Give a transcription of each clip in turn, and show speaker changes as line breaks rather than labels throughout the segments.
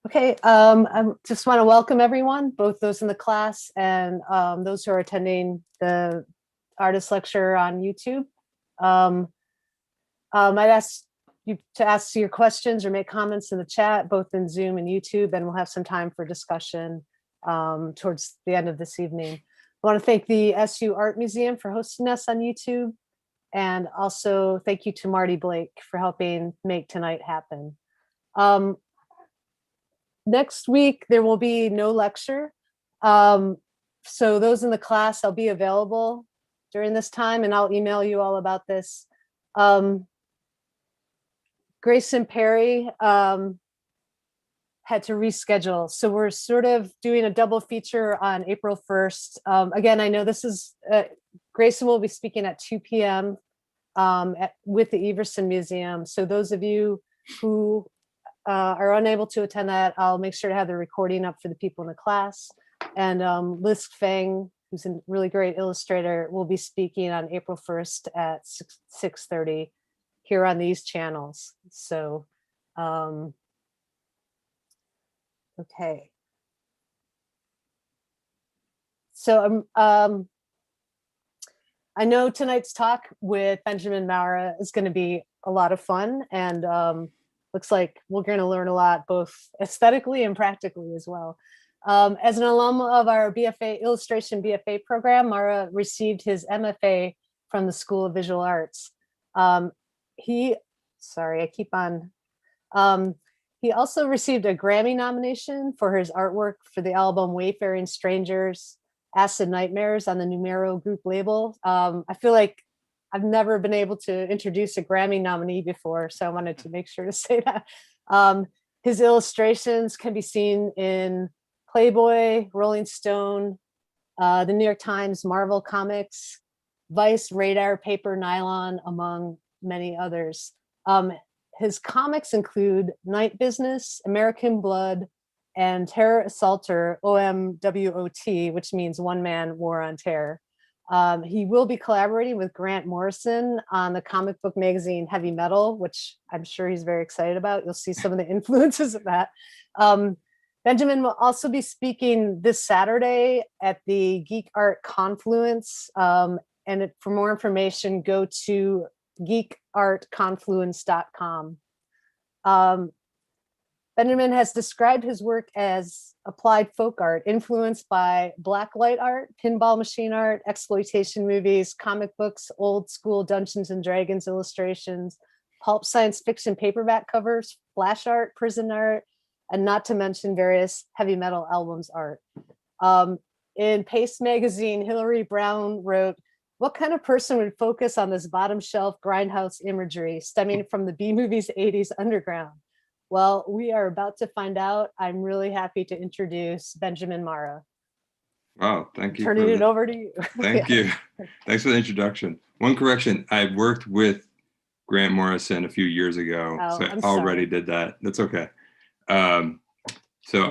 Okay, I just want to welcome everyone, both those in the class and those who are attending the artist lecture on YouTube. I'd ask you to ask your questions or make comments in the chat, both in Zoom and YouTube, and we'll have some time for discussion towards the end of this evening. I want to thank the SU Art Museum for hosting us on YouTube, and also thank you to Marty Blake for helping make tonight happen. Next week, there will be no lecture. So those in the class, I'll be available during this time, and I'll email you all about this. Grace and Perry had to reschedule. So we're sort of doing a double feature on April 1st. Again, I know this is, Grayson will be speaking at 2 p.m. With the Everson Museum. So those of you who are unable to attend that, I'll make sure to have the recording up for the people in the class. And Liz Fang, who's a really great illustrator, will be speaking on April 1st at 6:30 here on these channels. So, okay. So I know tonight's talk with Benjamin Marra is going to be a lot of fun, and looks like we're going to learn a lot, both aesthetically and practically as well. As an alum of our B.F.A. illustration B.F.A. program, Marra received his M.F.A. from the School of Visual Arts. He also received a Grammy nomination for his artwork for the album Wayfaring Strangers, Acid Nightmares on the Numero group label. I feel like I've never been able to introduce a Grammy nominee before, so I wanted to make sure to say that. His illustrations can be seen in Playboy, Rolling Stone, the New York Times, Marvel Comics, Vice, Radar, Paper, Nylon, among many others. His comics include Night Business, American Blood, and Terror Assaulter, O.M.W.O.T, which means One Man War on Terror. He will be collaborating with Grant Morrison on the comic book magazine Heavy Metal, which I'm sure he's very excited about. You'll see some of the influences of that. Benjamin will also be speaking this Saturday at the Geek Art Confluence. For more information, go to geekartconfluence.com. Benjamin has described his work as applied folk art, influenced by blacklight art, pinball machine art, exploitation movies, comic books, old school Dungeons and Dragons illustrations, pulp science fiction paperback covers, flash art, prison art, and not to mention various heavy metal albums art. In Paste magazine, Hillary Brown wrote, "What kind of person would focus on this bottom shelf grindhouse imagery stemming from the B-movies 80s underground?" Well, we are about to find out. I'm really happy to introduce Benjamin Marra.
Wow, thank you.
Turning it over to you.
Thank you. Thanks for the introduction. One correction, I worked with Grant Morrison a few years ago, so I already did that. That's okay. But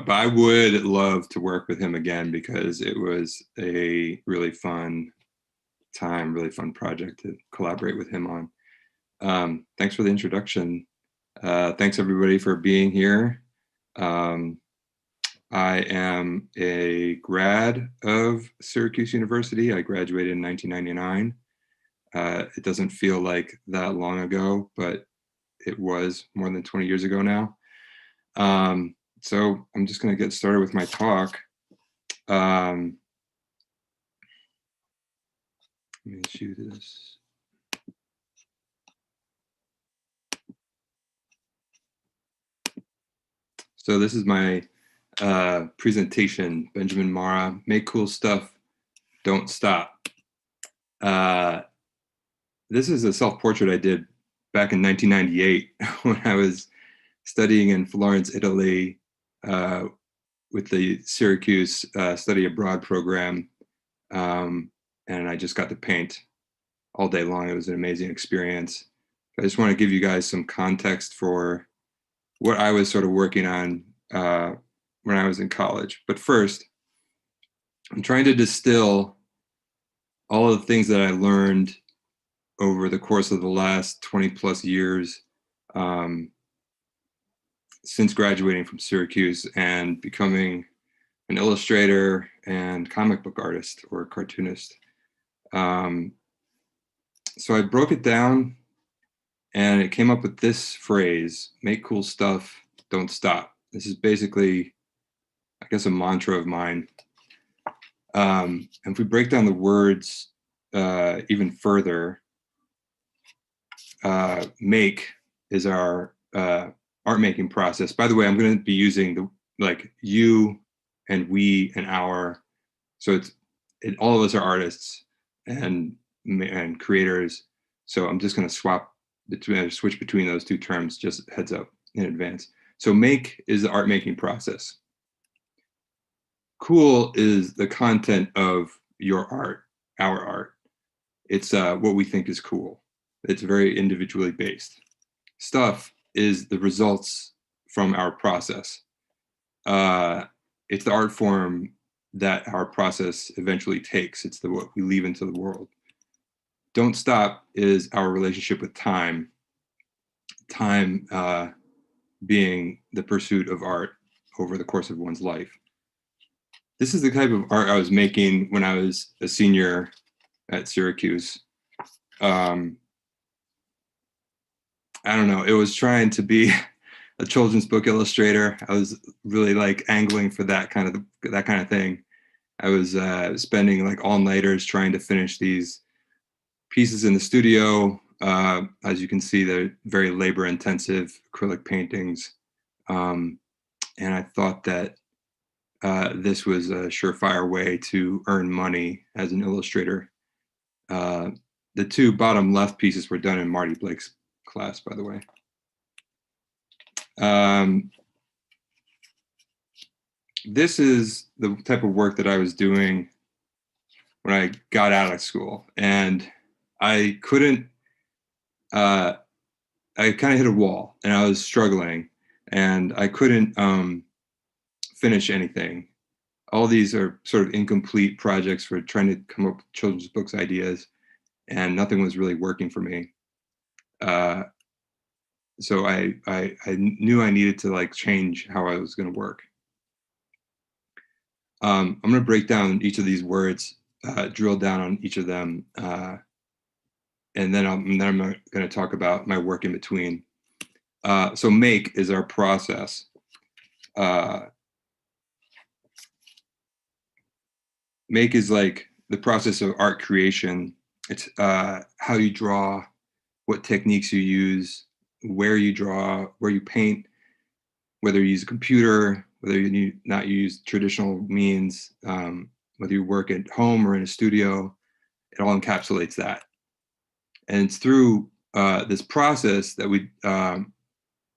I would love to work with him again because it was a really fun time, really fun project to collaborate with him on. Thanks for the introduction. Thanks everybody for being here. I am a grad of Syracuse University. I graduated in 1999. It doesn't feel like that long ago, but it was more than 20 years ago now. So I'm just going to get started with my talk. Let me shoot this. So this is my presentation, Benjamin Marra, make cool stuff, don't stop. This is a self-portrait I did back in 1998 when I was studying in Florence, Italy, with the Syracuse Study Abroad program. And I just got to paint all day long. It was an amazing experience. I just want to give you guys some context for what I was sort of working on when I was in college. But first, I'm trying to distill all of the things that I learned over the course of the last 20 plus years since graduating from Syracuse and becoming an illustrator and comic book artist or cartoonist. So I broke it down and it came up with this phrase: make cool stuff, don't stop. This is basically, I guess, a mantra of mine. And if we break down the words even further, make is our art making process. By the way, I'm going to be using the like you and we and our. So all of us are artists and creators. So I'm just going to switch between those two terms, just heads up in advance. So make is the art making process. Cool is the content of your art, our art. It's what we think is cool. It's very individually based. Stuff is the results from our process. It's the art form that our process eventually takes. It's what we leave into the world. Don't stop is our relationship with time. Time being the pursuit of art over the course of one's life. This is the type of art I was making when I was a senior at Syracuse. I don't know, it was trying to be a children's book illustrator. I was really like angling for that kind of thing. I was spending like all-nighters trying to finish these pieces in the studio. As you can see, they're very labor-intensive acrylic paintings. And I thought that this was a surefire way to earn money as an illustrator. The two bottom left pieces were done in Marty Blake's class, by the way. This is the type of work that I was doing when I got out of school, and I couldn't, I kind of hit a wall and I was struggling and I couldn't finish anything. All these are sort of incomplete projects for trying to come up with children's books ideas, and nothing was really working for me. So I knew I needed to like change how I was going to work. I'm going to break down each of these words, drill down on each of them, and then I'm going to talk about my work in between. So make is our process. Make is like the process of art creation. It's how you draw, what techniques you use, where you draw, where you paint, whether you use a computer, whether you not use traditional means, whether you work at home or in a studio, it all encapsulates that. And it's through this process that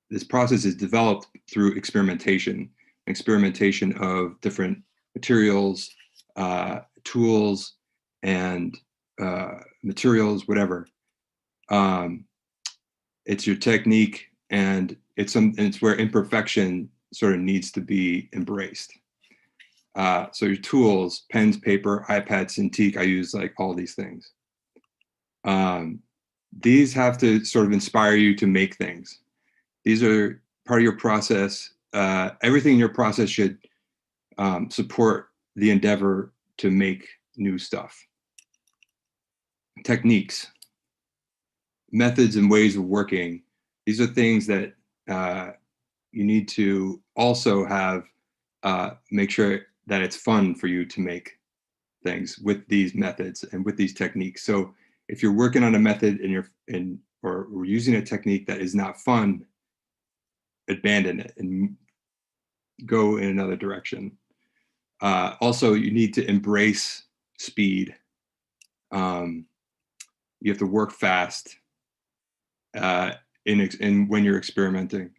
this process is developed through experimentation of different materials, tools, and materials, whatever. It's your technique, and it's where imperfection sort of needs to be embraced. So your tools, pens, paper, iPad, Cintiq, I use like all these things. These have to sort of inspire you to make things. These are part of your process. Everything in your process should support the endeavor to make new stuff. Techniques, methods and ways of working. These are things that you need to also have, make sure that it's fun for you to make things with these methods and with these techniques. So if you're working on a method or using a technique that is not fun, abandon it and go in another direction. Also, you need to embrace speed. You have to work fast when you're experimenting,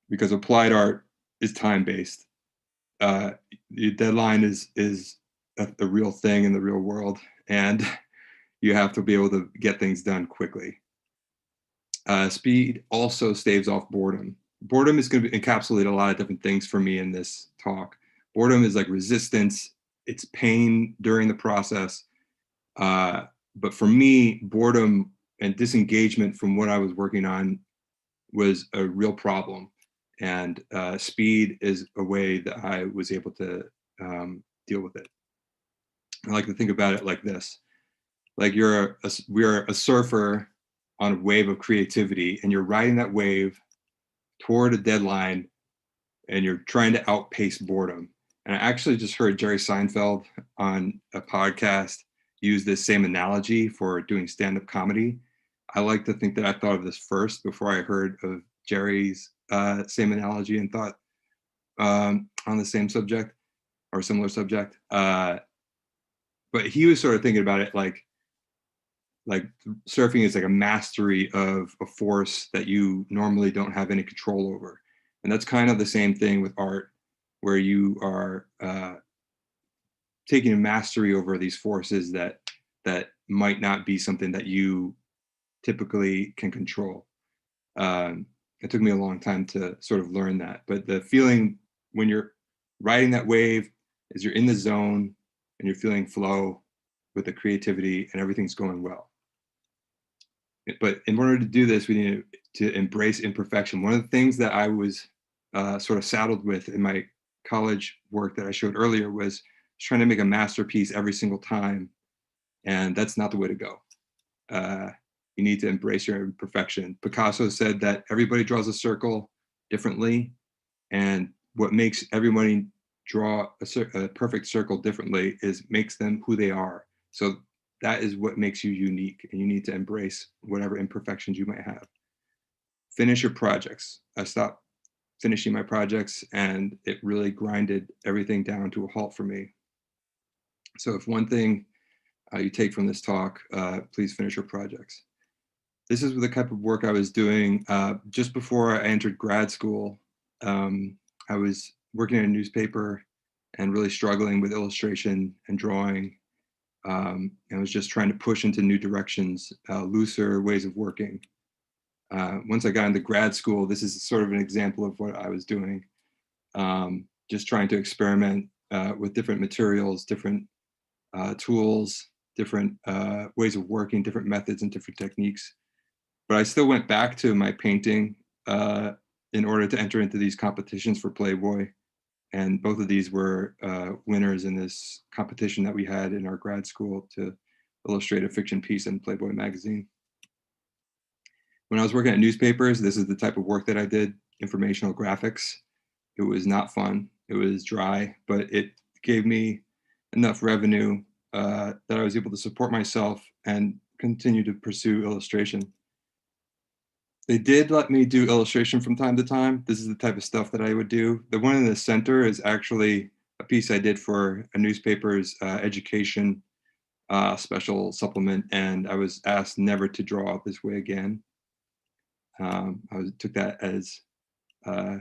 because applied art is time-based. The deadline is a real thing in the real world, and you have to be able to get things done quickly. Speed also staves off boredom. Boredom is going to encapsulate a lot of different things for me in this talk. Boredom is like resistance. It's pain during the process. But for me, boredom and disengagement from what I was working on was a real problem. And speed is a way that I was able to deal with it. I like to think about it like this. Like we're a surfer on a wave of creativity, and you're riding that wave toward a deadline, and you're trying to outpace boredom. And I actually just heard Jerry Seinfeld on a podcast use this same analogy for doing stand-up comedy. I like to think that I thought of this first before I heard of Jerry's same analogy and thought on the same subject or similar subject. But he was sort of thinking about it like surfing is like a mastery of a force that you normally don't have any control over. And that's kind of the same thing with art, where you are taking a mastery over these forces that might not be something that you typically can control. It took me a long time to sort of learn that, but the feeling when you're riding that wave is you're in the zone and you're feeling flow with the creativity and everything's going well. But in order to do this, we need to embrace imperfection. One of the things that I was sort of saddled with in my college work that I showed earlier was trying to make a masterpiece every single time. And that's not the way to go. You need to embrace your imperfection. Picasso said that everybody draws a circle differently. And what makes everybody draw a perfect circle differently makes them who they are. So that is what makes you unique. And you need to embrace whatever imperfections you might have. Finish your projects. I stopped finishing my projects and it really grinded everything down to a halt for me. So if one thing you take from this talk, please finish your projects. This is the type of work I was doing just before I entered grad school. I was working in a newspaper and really struggling with illustration and drawing. I was just trying to push into new directions, looser ways of working. Once I got into grad school, this is sort of an example of what I was doing. Just trying to experiment with different materials, different tools, different ways of working, different methods and different techniques. But I still went back to my painting in order to enter into these competitions for Playboy. And both of these were winners in this competition that we had in our grad school to illustrate a fiction piece in Playboy magazine. When I was working at newspapers, this is the type of work that I did, informational graphics. It was not fun. It was dry, but it gave me enough revenue that I was able to support myself and continue to pursue illustration. They did let me do illustration from time to time. This is the type of stuff that I would do. The one in the center is actually a piece I did for a newspaper's education special supplement, and I was asked never to draw this way again. Took that as, I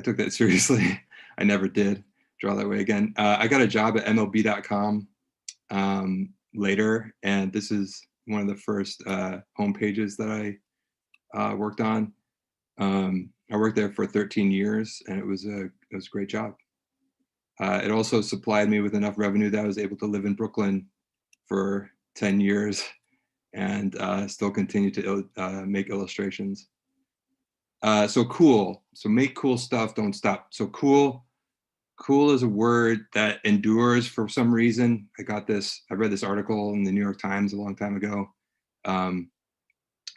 took that seriously. I never did draw that way again. I got a job at MLB.com later, and this is one of the first home pages that I worked on. I worked there for 13 years, and it was a great job. It also supplied me with enough revenue that I was able to live in Brooklyn for 10 years and still continue to make illustrations. So cool. So make cool stuff. Don't stop. So cool is a word that endures for some reason. I read this article in the New York Times a long time ago.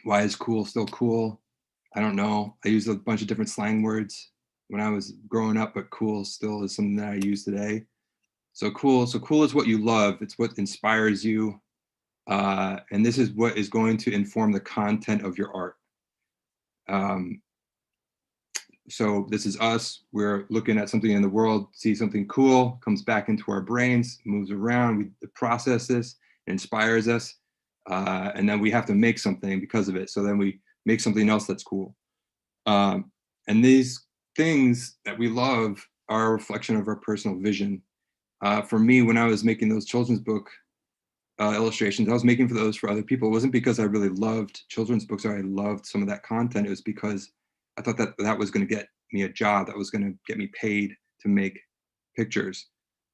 Why is cool still cool? I don't know. I used a bunch of different slang words when I was growing up, but cool still is something that I use today. So cool is what you love. It's what inspires you. And this is what is going to inform the content of your art. So this is us. We're looking at something in the world, see something cool, comes back into our brains, moves around, we process this, inspires us. And then we have to make something because of it. So then we make something else that's cool. And these things that we love are a reflection of our personal vision. For me, when I was making those children's book illustrations, I was making those for other people. It wasn't because I really loved children's books or I loved some of that content. It was because I thought that was going to get me a job, that was going to get me paid to make pictures.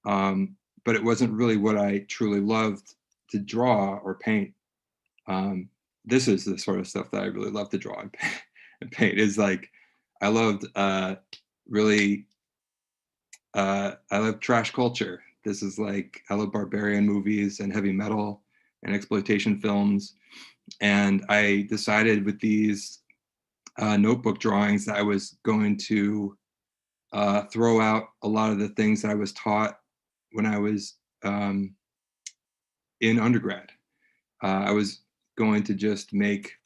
But it wasn't really what I truly loved to draw or paint. This is the sort of stuff that I really love to draw and paint. Is like I loved really, I love trash culture. This is like, I love barbarian movies and heavy metal and exploitation films. And I decided with these notebook drawings that I was going to throw out a lot of the things that I was taught when I was in undergrad. I was going to just make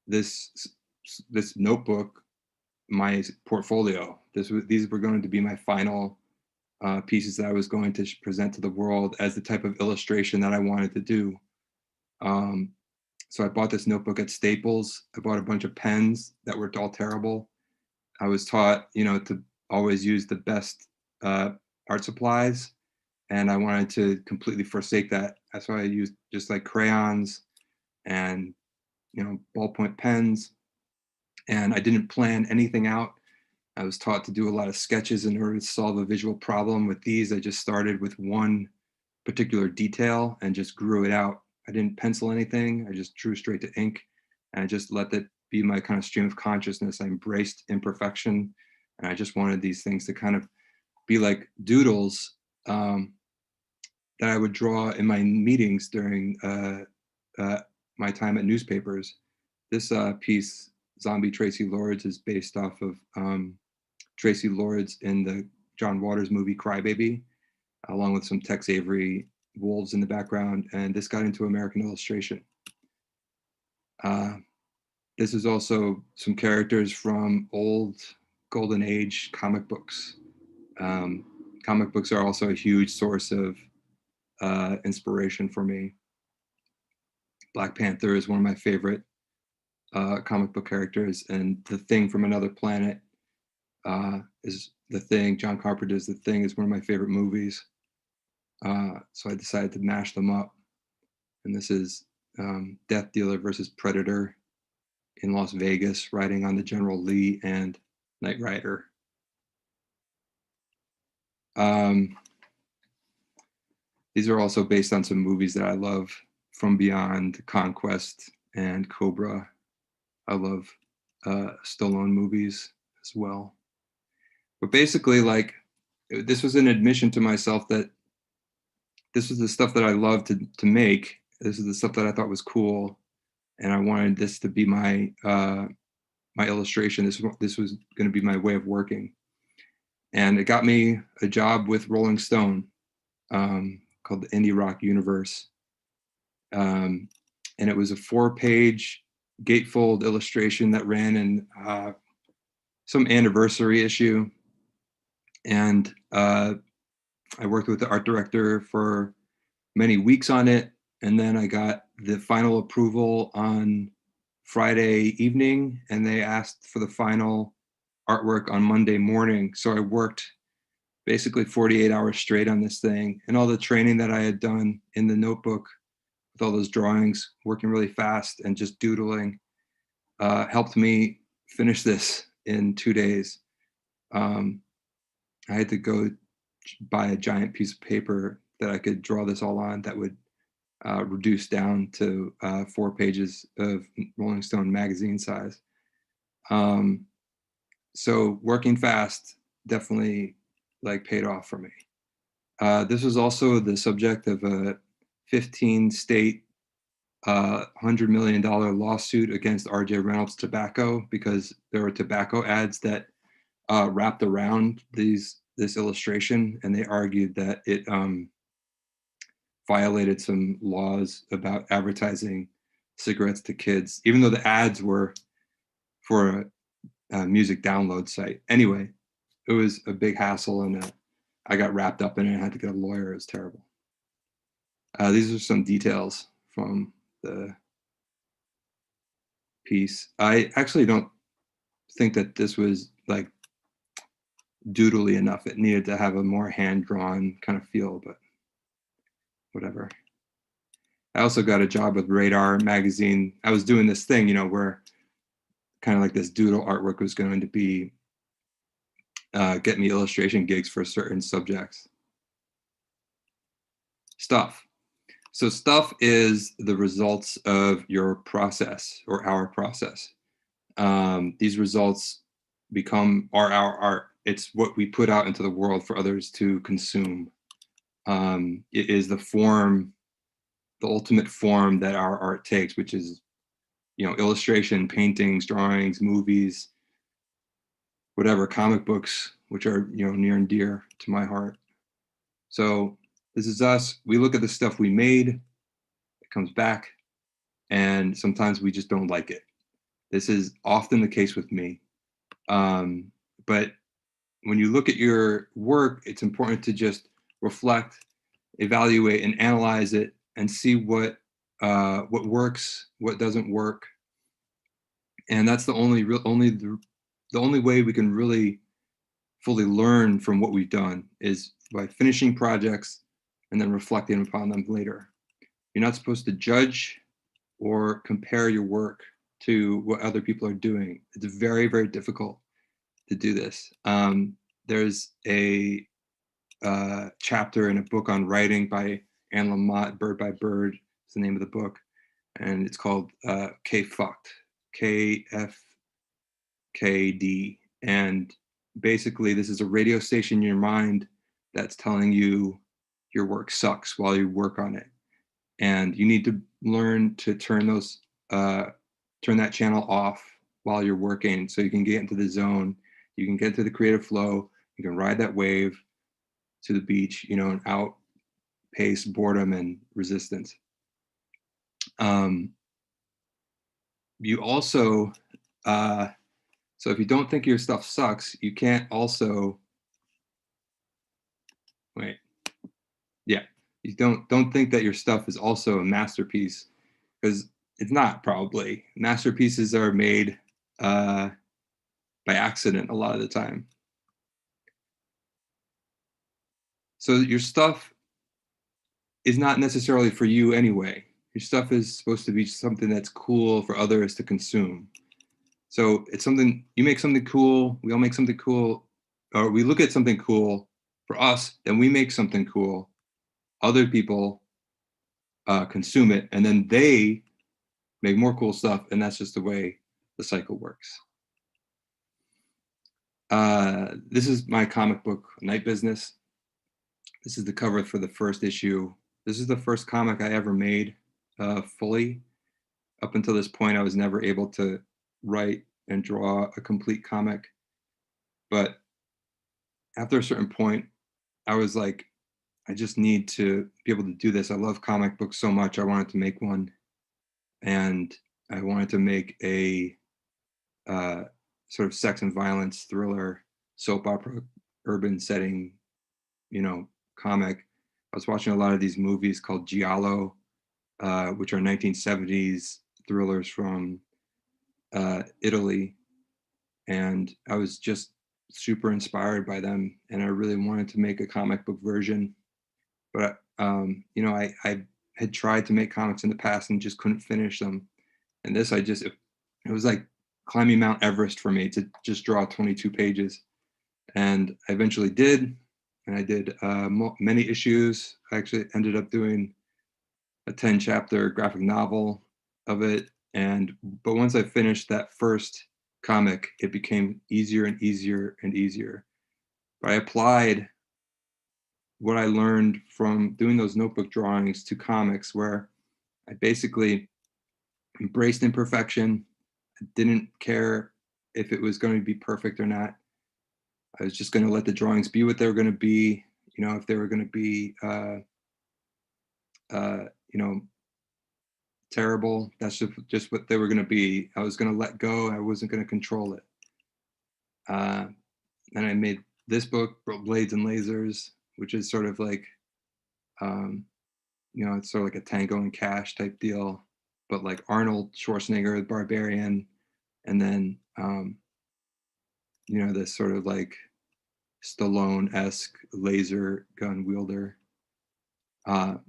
this this notebook my portfolio. These were going to be my final pieces that I was going to present to the world as the type of illustration that I wanted to do. So I bought this notebook at Staples. I bought a bunch of pens that were all terrible. I was taught, you know, to always use the best art supplies, and I wanted to completely forsake that. That's why I used just like crayons and, you know, ballpoint pens, and I didn't plan anything out. I was taught to do a lot of sketches in order to solve a visual problem. With these, I just started with one particular detail and just grew it out. I didn't pencil anything. I just drew straight to ink, and I just let that be my kind of stream of consciousness. I embraced imperfection, and I just wanted these things to kind of be like doodles that I would draw in my meetings during my time at newspapers. This piece, Zombie Tracy Lords, is based off of Tracy Lords in the John Waters movie Crybaby, along with some Tex Avery wolves in the background, and this got into American Illustration. This is also some characters from old Golden Age comic books. Comic books are also a huge source of inspiration for me. Black Panther is one of my favorite comic book characters, and The Thing from Another Planet is The Thing. John Carpenter's The Thing is one of my favorite movies. So I decided to mash them up. And this is Death Dealer versus Predator in Las Vegas, riding on the General Lee and Knight Rider. These are also based on some movies that I love: From Beyond, Conquest, and Cobra. I love Stallone movies as well. But basically, like, this was an admission to myself that this was the stuff that I loved to make. This is the stuff that I thought was cool, and I wanted this to be my my illustration. This was going to be my way of working, and it got me a job with Rolling Stone called the Indie Rock Universe, and it was a 4-page gatefold illustration that ran in some anniversary issue, and I worked with the art director for many weeks on it, and then I got the final approval on Friday evening, and they asked for the final artwork on Monday morning. So I worked basically 48 hours straight on this thing, and all the training that I had done in the notebook with all those drawings, working really fast and just doodling, helped me finish this in 2 days. I had to go buy a giant piece of paper that I could draw this all on that would reduce down to 4 pages of Rolling Stone magazine size. So working fast definitely like paid off for me. This was also the subject of a 15-state $100 million lawsuit against R.J. Reynolds Tobacco, because there were tobacco ads that wrapped around this illustration, and they argued that it violated some laws about advertising cigarettes to kids, even though the ads were for a music download site. Anyway, it was a big hassle, and I got wrapped up in it. I had to get a lawyer. It was terrible. These are some details from the piece. I actually don't think that this was like doodly enough. It needed to have a more hand-drawn kind of feel, but whatever. I also got a job with Radar magazine. I was doing this thing, you know, where kind of like this doodle artwork was going to be get me illustration gigs for certain subjects. Stuff. So stuff is the results of your process or our process. these results are our art. It's what we put out into the world for others to consume. It is the form, the ultimate form that our art takes, which is, illustration, paintings, drawings, movies, whatever, comic books, which are, near and dear to my heart. So this is us. We look at the stuff we made, it comes back, and sometimes we just don't like it. This is often the case with me. But when you look at your work, it's important to just reflect, evaluate, and analyze it, and see what works, what doesn't work. And that's the only way we can really fully learn from what we've done, is by finishing projects and then reflecting upon them later. You're not supposed to judge or compare your work to what other people are doing. It's very, very difficult to do this. There's a chapter in a book on writing by Anne Lamott, Bird by Bird is the name of the book, and it's called K-Fucked, KFKD. And basically, this is a radio station in your mind that's telling you your work sucks while you work on it. And you need to learn to turn that channel off while you're working, so you can get into the zone, you can get into the creative flow, you can ride that wave to the beach, and outpace boredom and resistance. You also, so if you don't think your stuff sucks, you can't also, you don't think that your stuff is also a masterpiece, because it's not, probably. Masterpieces are made by accident a lot of the time. So your stuff is not necessarily for you anyway. Your stuff is supposed to be something that's cool for others to consume. So it's something, you make something cool, we all make something cool, or we look at something cool for us, then we make something cool. Other people consume it, and then they make more cool stuff, and that's just the way the cycle works. This is my comic book, Night Business. This is the cover for the first issue. This is the first comic I ever made fully. Up until this point, I was never able to write and draw a complete comic. But after a certain point, I was like, I just need to be able to do this. I love comic books so much. I wanted to make one. And I wanted to make a sort of sex and violence thriller, soap opera, urban setting, comic. I was watching a lot of these movies called Giallo, which are 1970s thrillers from Italy. And I was just super inspired by them. And I really wanted to make a comic book version. But, I had tried to make comics in the past and just couldn't finish them. And this, it was like climbing Mount Everest for me to just draw 22 pages. And I eventually did. And I did many issues. I actually ended up doing a 10-chapter graphic novel of it. But once I finished that first comic, it became easier and easier and easier. But I applied what I learned from doing those notebook drawings to comics, where I basically embraced imperfection. I didn't care if it was going to be perfect or not. I was just going to let the drawings be what they were going to be. If they were going to be, terrible, that's just what they were going to be. I was going to let go. I wasn't going to control it. And I made this book, Blades and Lasers, which is sort of like, it's sort of like a Tango and Cash type deal, but like Arnold Schwarzenegger, the Barbarian, and then, this sort of like Stallone-esque laser gun wielder. And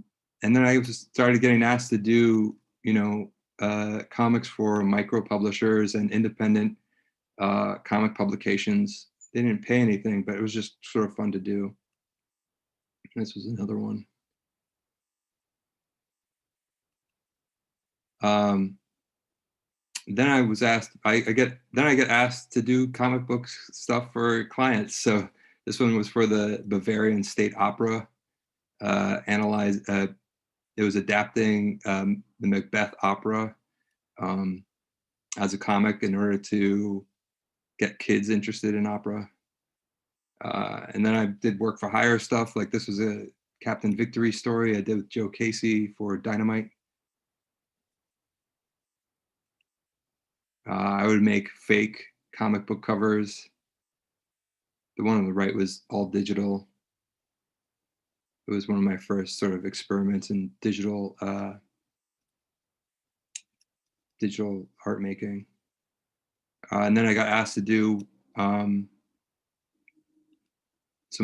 then I just started getting asked to do, comics for micro publishers and independent comic publications. They didn't pay anything, but it was just sort of fun to do. This was another one. then I was asked, I get asked to do comic book stuff for clients. So this one was for the Bavarian State Opera. It was adapting the Macbeth opera as a comic in order to get kids interested in opera. And then I did work for hire stuff. Like this was a Captain Victory story I did with Joe Casey for Dynamite. I would make fake comic book covers. The one on the right was all digital. It was one of my first sort of experiments in digital art making. And then I got asked to do some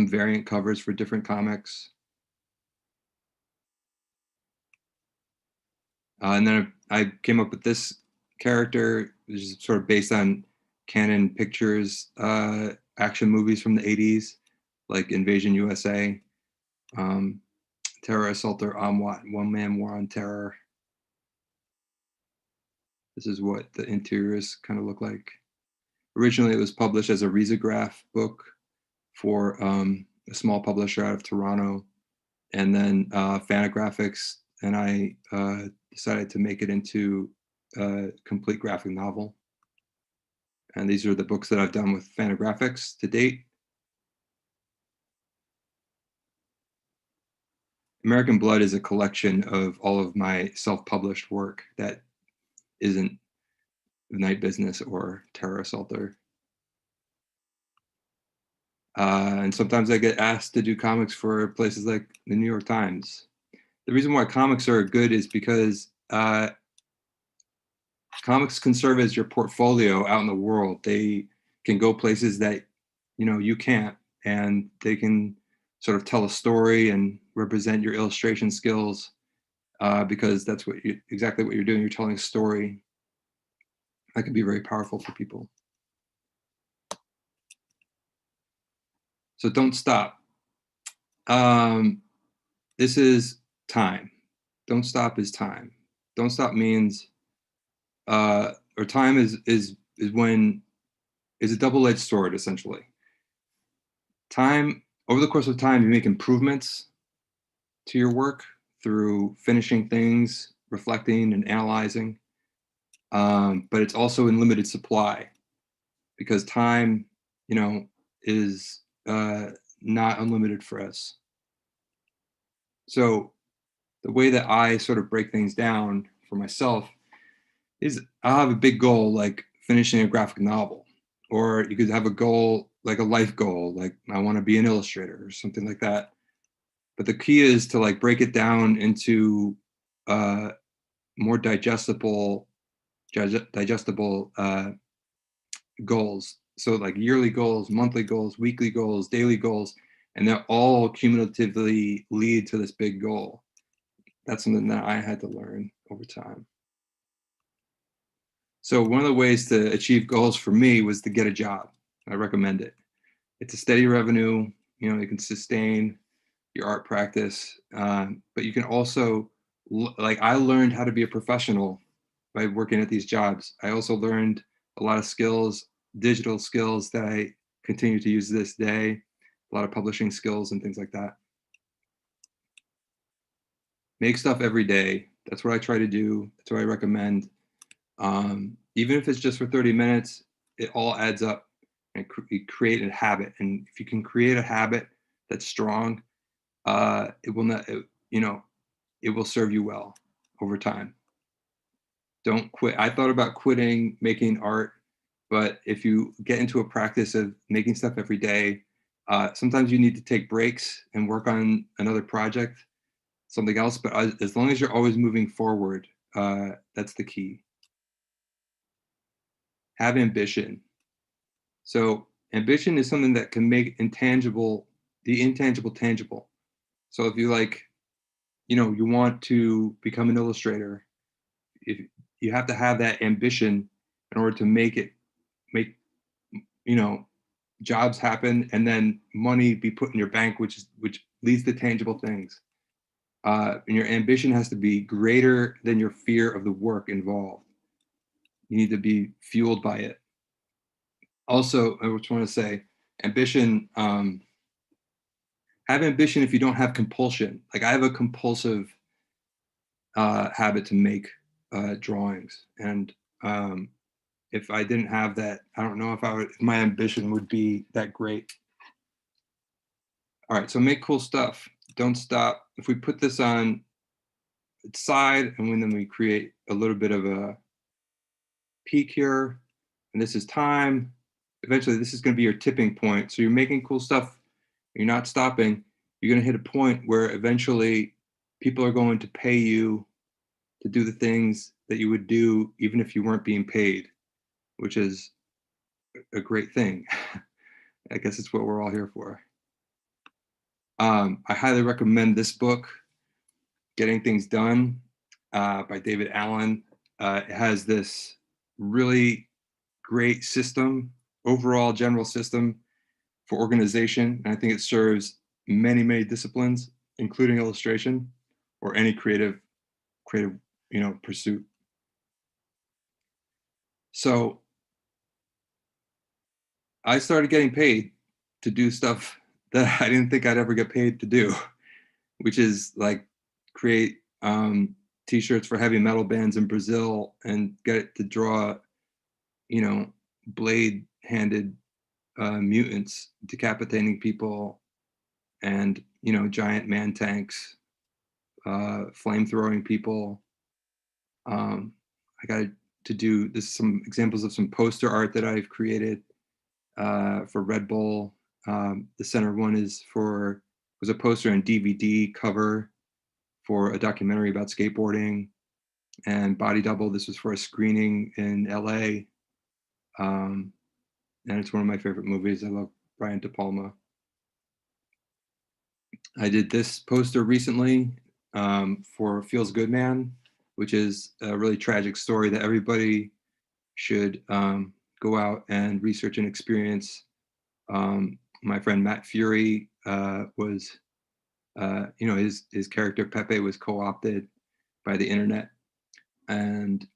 variant covers for different comics. And then I came up with this character, which is sort of based on Canon Pictures action movies from the 80s, like Invasion USA, Terror Assaulter, O.M.W.O.T, One Man War on Terror. This is what the interiors kind of look like. Originally, it was published as a risograph book for a small publisher out of Toronto, and then Fantagraphics, and I decided to make it into a complete graphic novel. And these are the books that I've done with Fantagraphics to date. American Blood is a collection of all of my self-published work that isn't Night Business or Terror Assaulter. And sometimes I get asked to do comics for places like the New York Times. The reason why comics are good is because comics can serve as your portfolio out in the world. They can go places that you can't, and they can sort of tell a story and represent your illustration skills because that's exactly what you're doing. You're telling a story. That can be very powerful for people. So don't stop. This is time. Don't stop is time. Don't stop means, or time is a double-edged sword, essentially. Time, over the course of time, you make improvements to your work through finishing things, reflecting and analyzing. But it's also in limited supply because time, is not unlimited for us. So the way that I sort of break things down for myself is I'll have a big goal like finishing a graphic novel, or you could have a goal like a life goal, like I want to be an illustrator or something like that. But the key is to like break it down into more digestible goals. So like yearly goals, monthly goals, weekly goals, daily goals, and they're all cumulatively lead to this big goal. That's something that I had to learn over time. So one of the ways to achieve goals for me was to get a job. I recommend it. It's a steady revenue. You can sustain your art practice, but you can also, like I learned how to be a professional by working at these jobs. I also learned a lot of skills, digital skills that I continue to use this day, a lot of publishing skills and things like that. Make stuff every day. That's what I try to do. That's what I recommend. Even if it's just for 30 minutes, it all adds up and you create a habit. And if you can create a habit that's strong, it will serve you well over time. Don't quit. I thought about quitting making art, but if you get into a practice of making stuff every day, sometimes you need to take breaks and work on another project, something else. But as long as you're always moving forward, that's the key. Have ambition. So ambition is something that can make the intangible tangible. So if you you want to become an illustrator, if you have to have that ambition in order to make jobs happen, and then money be put in your bank, which leads to tangible things. And your ambition has to be greater than your fear of the work involved. You need to be fueled by it. Also, I just want to say, ambition, have ambition if you don't have compulsion. Like I have a compulsive habit to make drawings. And if I didn't have that, I don't know if my ambition would be that great. All right, so make cool stuff. Don't stop. If we put this on its side and then we create a little bit of a peak here, and this is time. Eventually, this is going to be your tipping point. So you're making cool stuff. You're not stopping. You're going to hit a point where eventually people are going to pay you to do the things that you would do even if you weren't being paid, which is a great thing. I guess it's what we're all here for. I highly recommend this book, Getting Things Done by David Allen. It has this really great system, overall general system for organization. And I think it serves many, many disciplines, including illustration or any creative, pursuit. So I started getting paid to do stuff that I didn't think I'd ever get paid to do, which is like create t-shirts for heavy metal bands in Brazil and get it to draw, blade-handed mutants decapitating people and, giant man tanks, flame-throwing people. I got to do some examples of some poster art that I've created for Red Bull. The center one was a poster and DVD cover for a documentary about skateboarding. And Body Double, this was for a screening in LA. And it's one of my favorite movies. I love Brian De Palma. I did this poster recently for Feels Good Man, which is a really tragic story that everybody should go out and research and experience. My friend Matt Fury was, his character Pepe was co-opted by the internet. And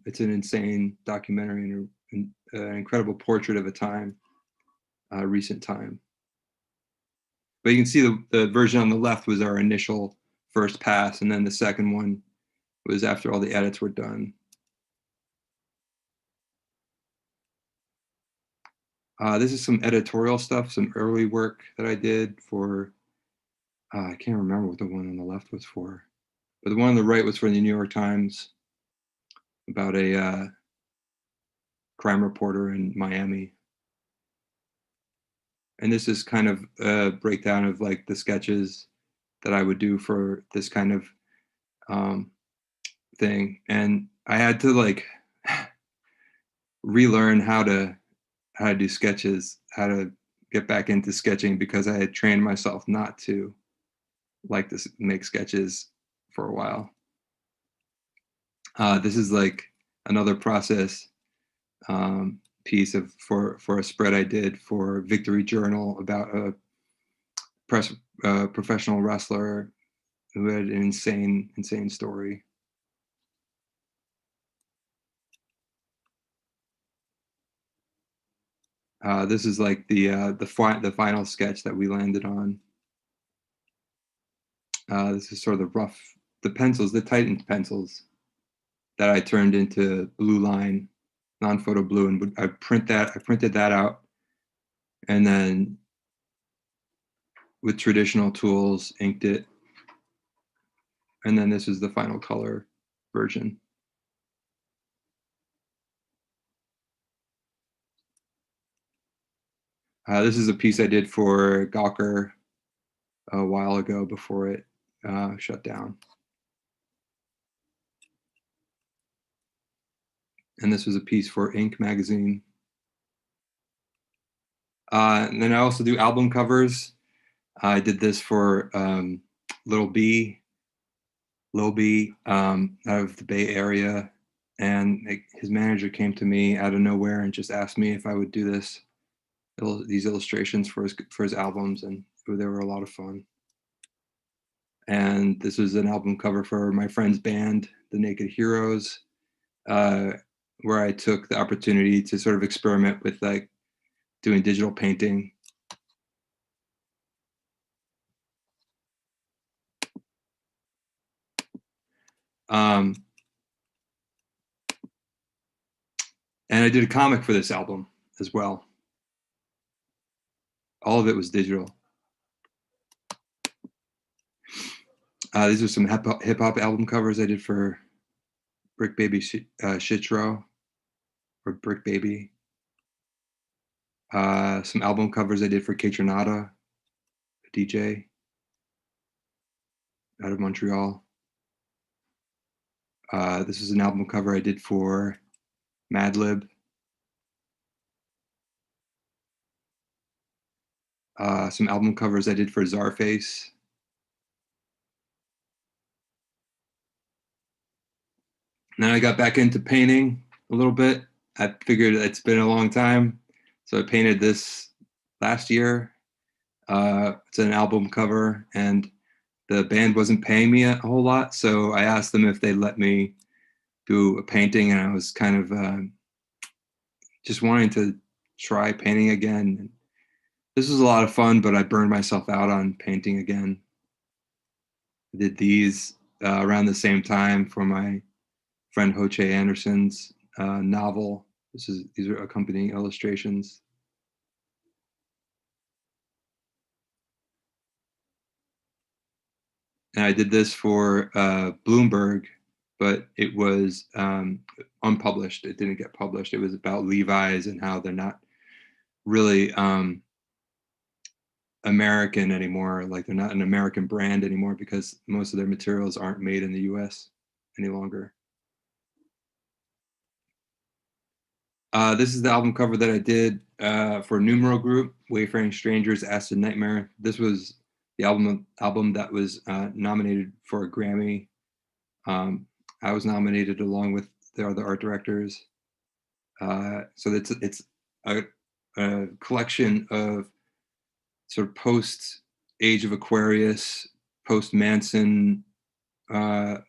it's an insane documentary and an incredible portrait of a time, recent time. But you can see the version on the left was our initial first pass, and then the second one was after all the edits were done. This is some editorial stuff, some early work that I did for, I can't remember what the one on the left was for, but the one on the right was for the New York Times about a crime reporter in Miami. And this is kind of a breakdown of like the sketches that I would do for this kind of thing. And I had to like relearn how to do sketches, how to get back into sketching, because I had trained myself not to like to make sketches for a while. This is like another process piece for a spread I did for Victory Journal about a professional wrestler who had an insane story. This is like the final sketch that we landed on. This is sort of the pencils, the tightened pencils that I turned into blue line, non-photo blue, and I printed that out, and then with traditional tools inked it, and then this is the final color version. This is a piece I did for Gawker a while ago before it shut down. And this was a piece for Ink magazine. And then I also do album covers. I did this for Lil B out of the Bay Area. And his manager came to me out of nowhere and just asked me if I would do these illustrations for his albums, and they were a lot of fun. And this was an album cover for my friend's band, The Naked Heroes. where I took the opportunity to sort of experiment with like doing digital painting. And I did a comic for this album as well. All of it was digital. These are some hip hop album covers I did for Brick Baby Shitro, or Brick Baby. Some album covers I did for Catronata, a DJ out of Montreal. This is an album cover I did for Madlib. Some album covers I did for Czarface. And then I got back into painting a little bit. I figured it's been a long time, so I painted this last year. It's an album cover, and the band wasn't paying me a whole lot, so I asked them if they'd let me do a painting, and I was kind of just wanting to try painting again. This was a lot of fun, but I burned myself out on painting again. I did these around the same time for my friend Ho-Che Anderson's novel. These are accompanying illustrations. And I did this for Bloomberg, but it was unpublished. It didn't get published. It was about Levi's and how they're not really American anymore. Like they're not an American brand anymore because most of their materials aren't made in the US any longer. This is the album cover that I did for Numero group, Wayfaring Strangers, Acid Nightmare. This was the album that was nominated for a Grammy. I was nominated along with the other art directors. So it's a collection of sort of post Age of Aquarius, post Manson, sort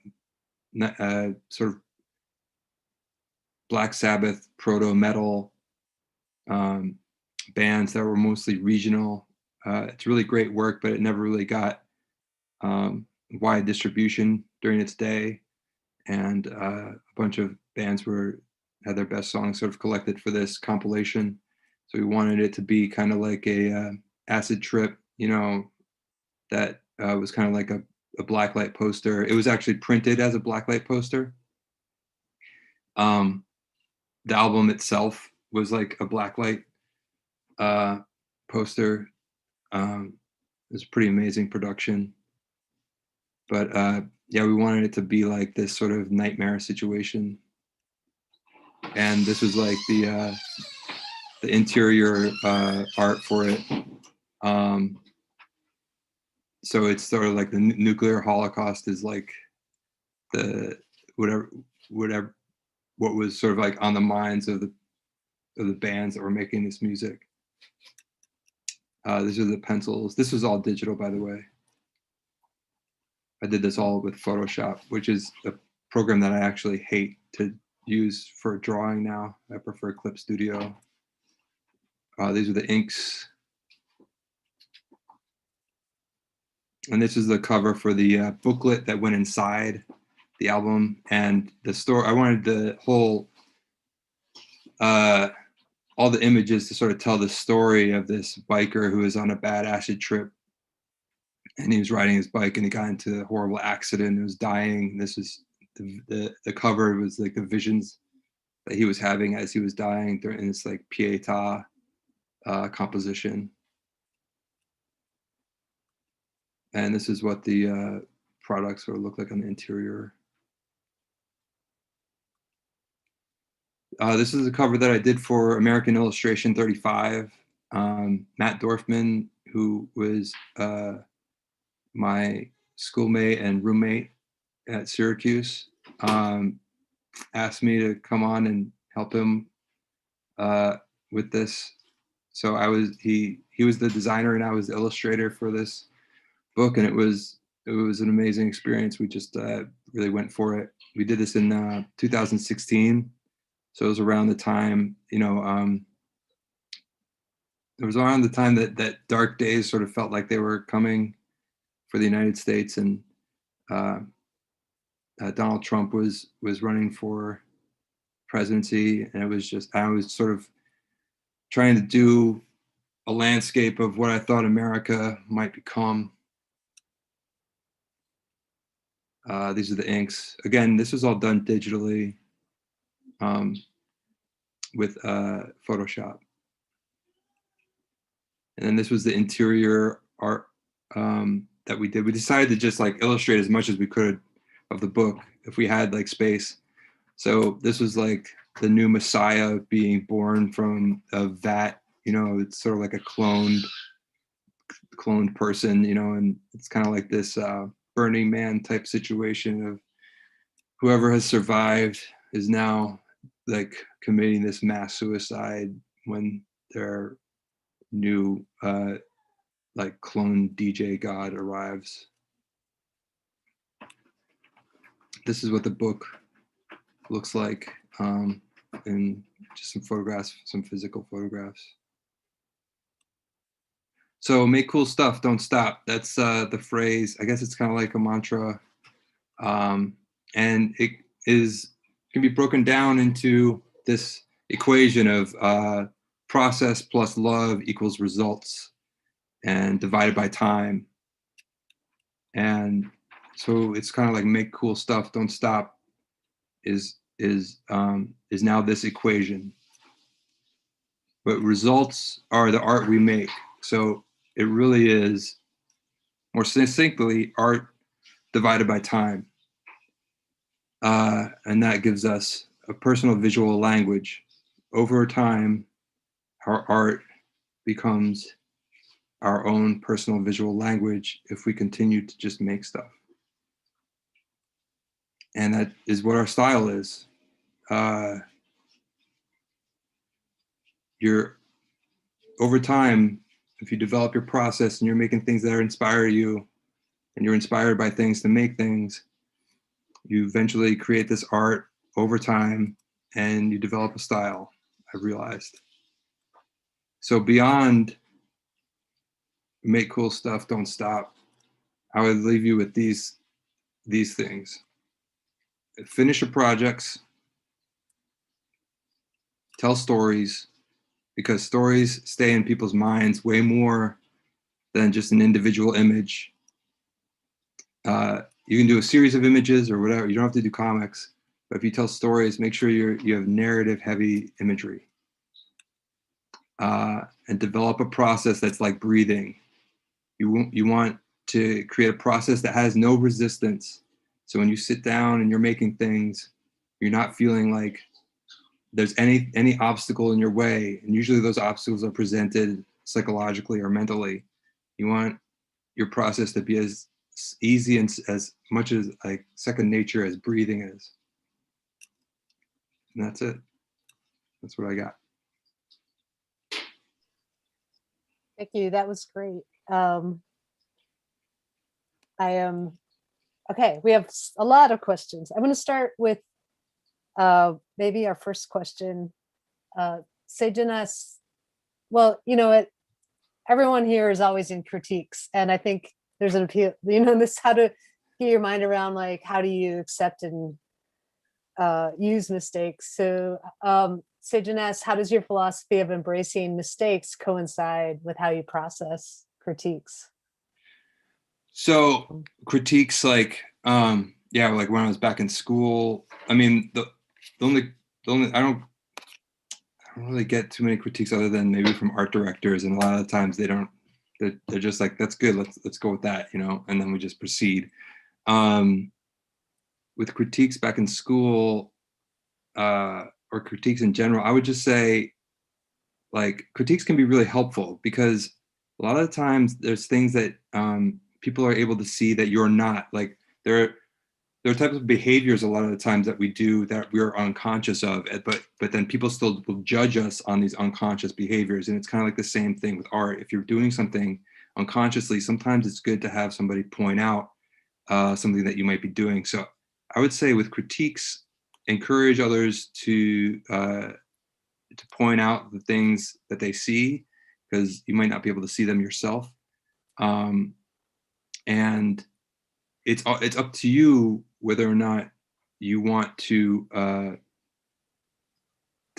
of Black Sabbath, proto metal bands that were mostly regional. It's really great work, but it never really got wide distribution during its day. And a bunch of bands had their best songs sort of collected for this compilation. So we wanted it to be kind of like a acid trip, you know, that was kind of like a blacklight poster. It was actually printed as a blacklight poster. The album itself was like a blacklight poster. It was pretty amazing production. But yeah, we wanted it to be like this sort of nightmare situation. And this was like the interior art for it. So it's sort of like the nuclear holocaust is like the what was sort of like on the minds of the bands that were making this music. These are the pencils. This was all digital, by the way. I did this all with Photoshop, which is a program that I actually hate to use for drawing now. I prefer Clip Studio. These are the inks. And this is the cover for the booklet that went inside the album and the story. I wanted the whole, all the images to sort of tell the story of this biker who was on a bad acid trip. And he was riding his bike and he got into a horrible accident and was dying. This is the cover was like the visions that he was having as he was dying during this like Pietà composition. And this is what the products sort of look like on the interior. This is a cover that I did for American Illustration 35. Matt Dorfman, who was my schoolmate and roommate at Syracuse, asked me to come on and help him with this. So he was the designer and I was the illustrator for this book, and it was an amazing experience. We just really went for it. We did this in 2016, So it was around the time, it was around the time that dark days sort of felt like they were coming for the United States, and Donald Trump was running for presidency, and it was just, I was sort of trying to do a landscape of what I thought America might become. These are the inks. Again, this was all done digitally with Photoshop. And then this was the interior art that we did. We decided to just like illustrate as much as we could of the book if we had like space. So this was like the new Messiah being born from a vat, it's sort of like a cloned person, and it's kind of like this Burning Man type situation of whoever has survived is now like committing this mass suicide when their new like clone DJ god arrives. This is what the book looks like, and just some photographs, some physical photographs. So make cool stuff, don't stop. That's the phrase. I guess it's kind of like a mantra, and it can be broken down into this equation of process plus love equals results, and divided by time. And so it's kind of like make cool stuff, don't stop is now this equation. But results are the art we make. So it really is, more succinctly, art divided by time. And that gives us a personal visual language. Over time, our art becomes our own personal visual language if we continue to just make stuff. And that is what our style is. Over time, if you develop your process and you're making things that inspire you, and you're inspired by things to make things, you eventually create this art over time and you develop a style, I've realized. So beyond make cool stuff, don't stop, I would leave you with these things. Finish your projects, tell stories, because stories stay in people's minds way more than just an individual image. You can do a series of images or whatever. You don't have to do comics, but if you tell stories, make sure you have narrative-heavy imagery, and develop a process that's like breathing. You want to create a process that has no resistance. So when you sit down and you're making things, you're not feeling like there's any obstacle in your way. And usually those obstacles are presented psychologically or mentally. You want your process to be as easy and as much as like second nature as breathing is. And that's it. That's what I got.
Thank you. That was great. Okay, we have a lot of questions. I'm going to start with maybe our first question. Sejanus, well, everyone here is always in critiques, and I think there's an appeal, this, how to get your mind around, like, how do you accept and use mistakes? So Sejanus, how does your philosophy of embracing mistakes coincide with how you process critiques?
So critiques, like, like when I was back in school, I mean, the only I don't really get too many critiques other than maybe from art directors, and a lot of the times they're just like, that's good, let's go with that, and then we just proceed. With critiques back in school, or critiques in general, I would just say, like, critiques can be really helpful, because a lot of the times there's things that people are able to see that you're not. Like, there are types of behaviors a lot of the times that we do that we're unconscious of, but then people still will judge us on these unconscious behaviors. And it's kind of like the same thing with art. If you're doing something unconsciously, sometimes it's good to have somebody point out something that you might be doing. So I would say with critiques, encourage others to point out the things that they see, because you might not be able to see them yourself. And it's up to you whether or not you want to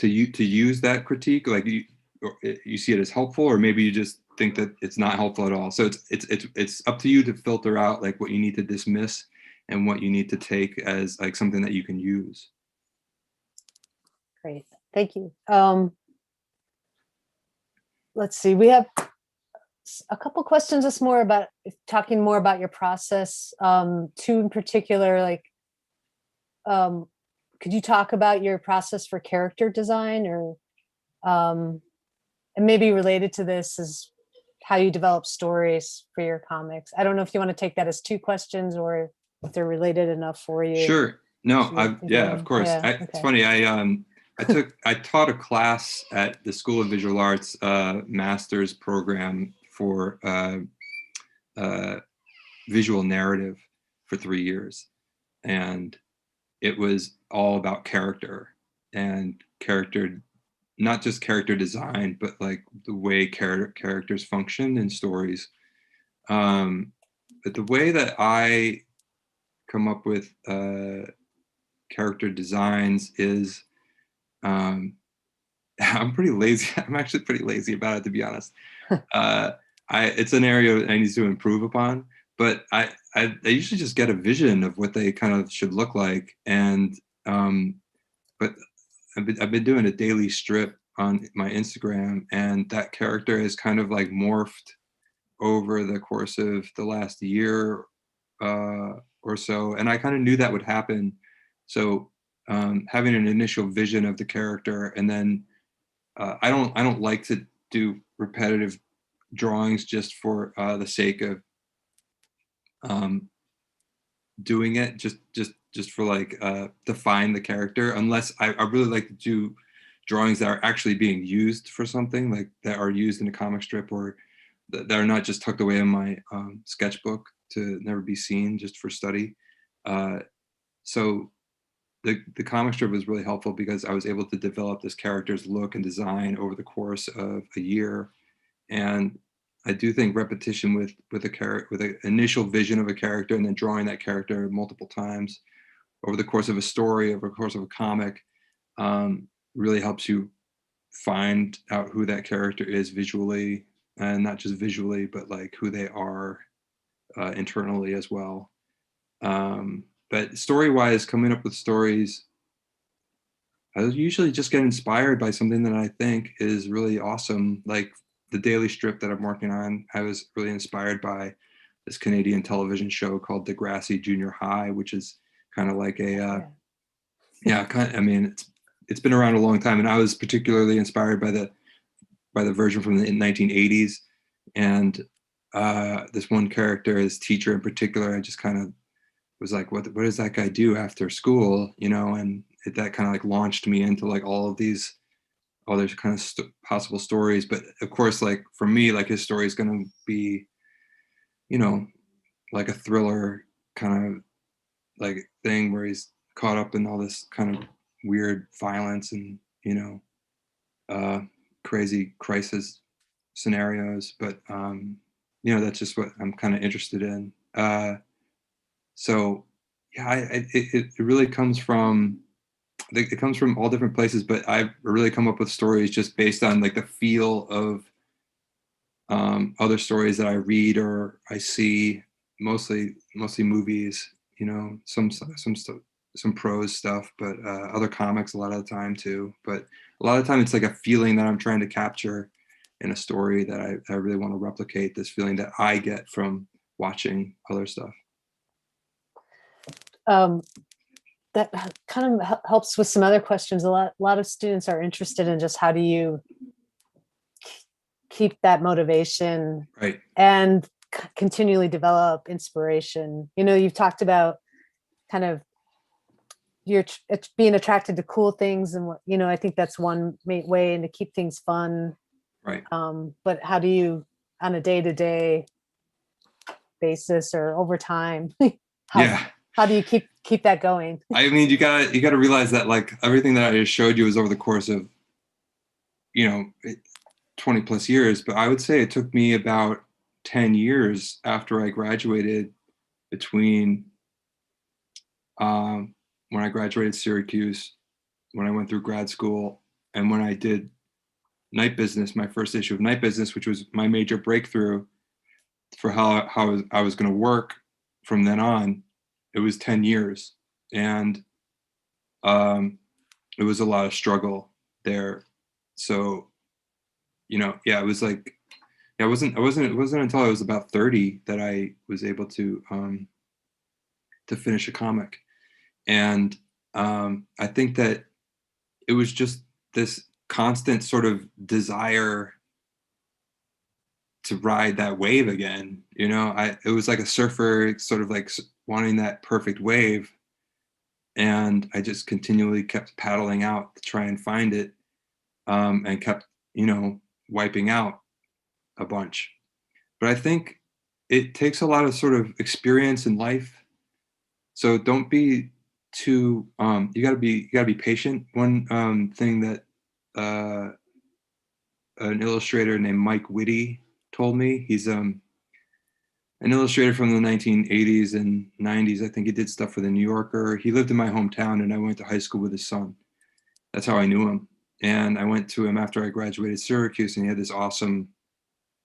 use that critique, like you see it as helpful, or maybe you just think that it's not helpful at all. So it's up to you to filter out like what you need to dismiss and what you need to take as like something that you can use.
Great, thank you. Let's see, we have a couple questions just more about talking more about your process. Two in particular, like, could you talk about your process for character design, or and maybe related to this is how you develop stories for your comics? I don't know if you want to take that as two questions or if they're related enough for you.
Sure. No, yeah, of course.
Yeah,
It's funny. I taught a class at the School of Visual Arts master's program for visual narrative for 3 years, and it was all about character and character, not just character design, but like the way characters function in stories. But the way that I come up with character designs is I'm pretty lazy. I'm actually pretty lazy about it, to be honest. It's an area I need to improve upon, but I usually just get a vision of what they kind of should look like. And but I've been doing a daily strip on my Instagram, and that character has kind of like morphed over the course of the last year or so, and I kind of knew that would happen. So having an initial vision of the character, and then I don't like to do repetitive drawings just for the sake of doing it, just for like define the character, unless I really like to do drawings that are actually being used for something, like that are used in a comic strip, or that are not just tucked away in my sketchbook to never be seen, just for study. So the comic strip was really helpful because I was able to develop this character's look and design over the course of a year. And I do think repetition with an initial vision of a character and then drawing that character multiple times over the course of a story, over the course of a comic, really helps you find out who that character is visually, and not just visually, but like who they are internally as well. But story-wise, coming up with stories, I usually just get inspired by something that I think is really awesome. Like the daily strip that I'm working on, I was really inspired by this Canadian television show called Degrassi Junior High, which is kind of like a, I mean, it's been around a long time, and I was particularly inspired by the version from the 1980s. And this one character, his teacher in particular, I just kind of was like, what does that guy do after school, you know? And that kind of like launched me into like all of these other kind of possible stories. But of course, like for me, like his story is going to be, you know, like a thriller kind of like thing where he's caught up in all this kind of weird violence and, you know, crazy crisis scenarios. But you know, that's just what I'm kind of interested in. So yeah, it really comes from, it comes from all different places, but I've really come up with stories just based on like the feel of other stories that I read or I see, mostly movies, you know, some prose stuff, but other comics a lot of the time too. But a lot of the time it's like a feeling that I'm trying to capture in a story that I really want to replicate, this feeling that I get from watching other stuff.
That kind of helps with some other questions. A lot of students are interested in just how do you keep that motivation,
right,
and continually develop inspiration. You know, you've talked about kind of it's being attracted to cool things, and what, you know, I think that's one way and to keep things fun.
right.
But how do you, on a day-to-day basis or over time,
Yeah.
How do you keep that going?
I mean, you gotta realize that like everything that I just showed you was over the course of, 20 plus years, but I would say it took me about 10 years after I graduated, between when I graduated Syracuse, when I went through grad school, and when I did Night Business, my first issue of Night Business, which was my major breakthrough for how I was going to work from then on. It was 10 years, and it was a lot of struggle there. So, it was like, it wasn't until I was about 30 that I was able to finish a comic. And I think that it was just this constant sort of desire to ride that wave again. It was like a surfer sort of like wanting that perfect wave. And I just continually kept paddling out to try and find it, and kept, wiping out a bunch. But I think it takes a lot of sort of experience in life. So don't be too, you gotta be patient. One thing that an illustrator named Mike Whitty told me, he's an illustrator from the 1980s and 90s. I think he did stuff for the New Yorker. He lived in my hometown, and I went to high school with his son. That's how I knew him. And I went to him after I graduated Syracuse, and he had this awesome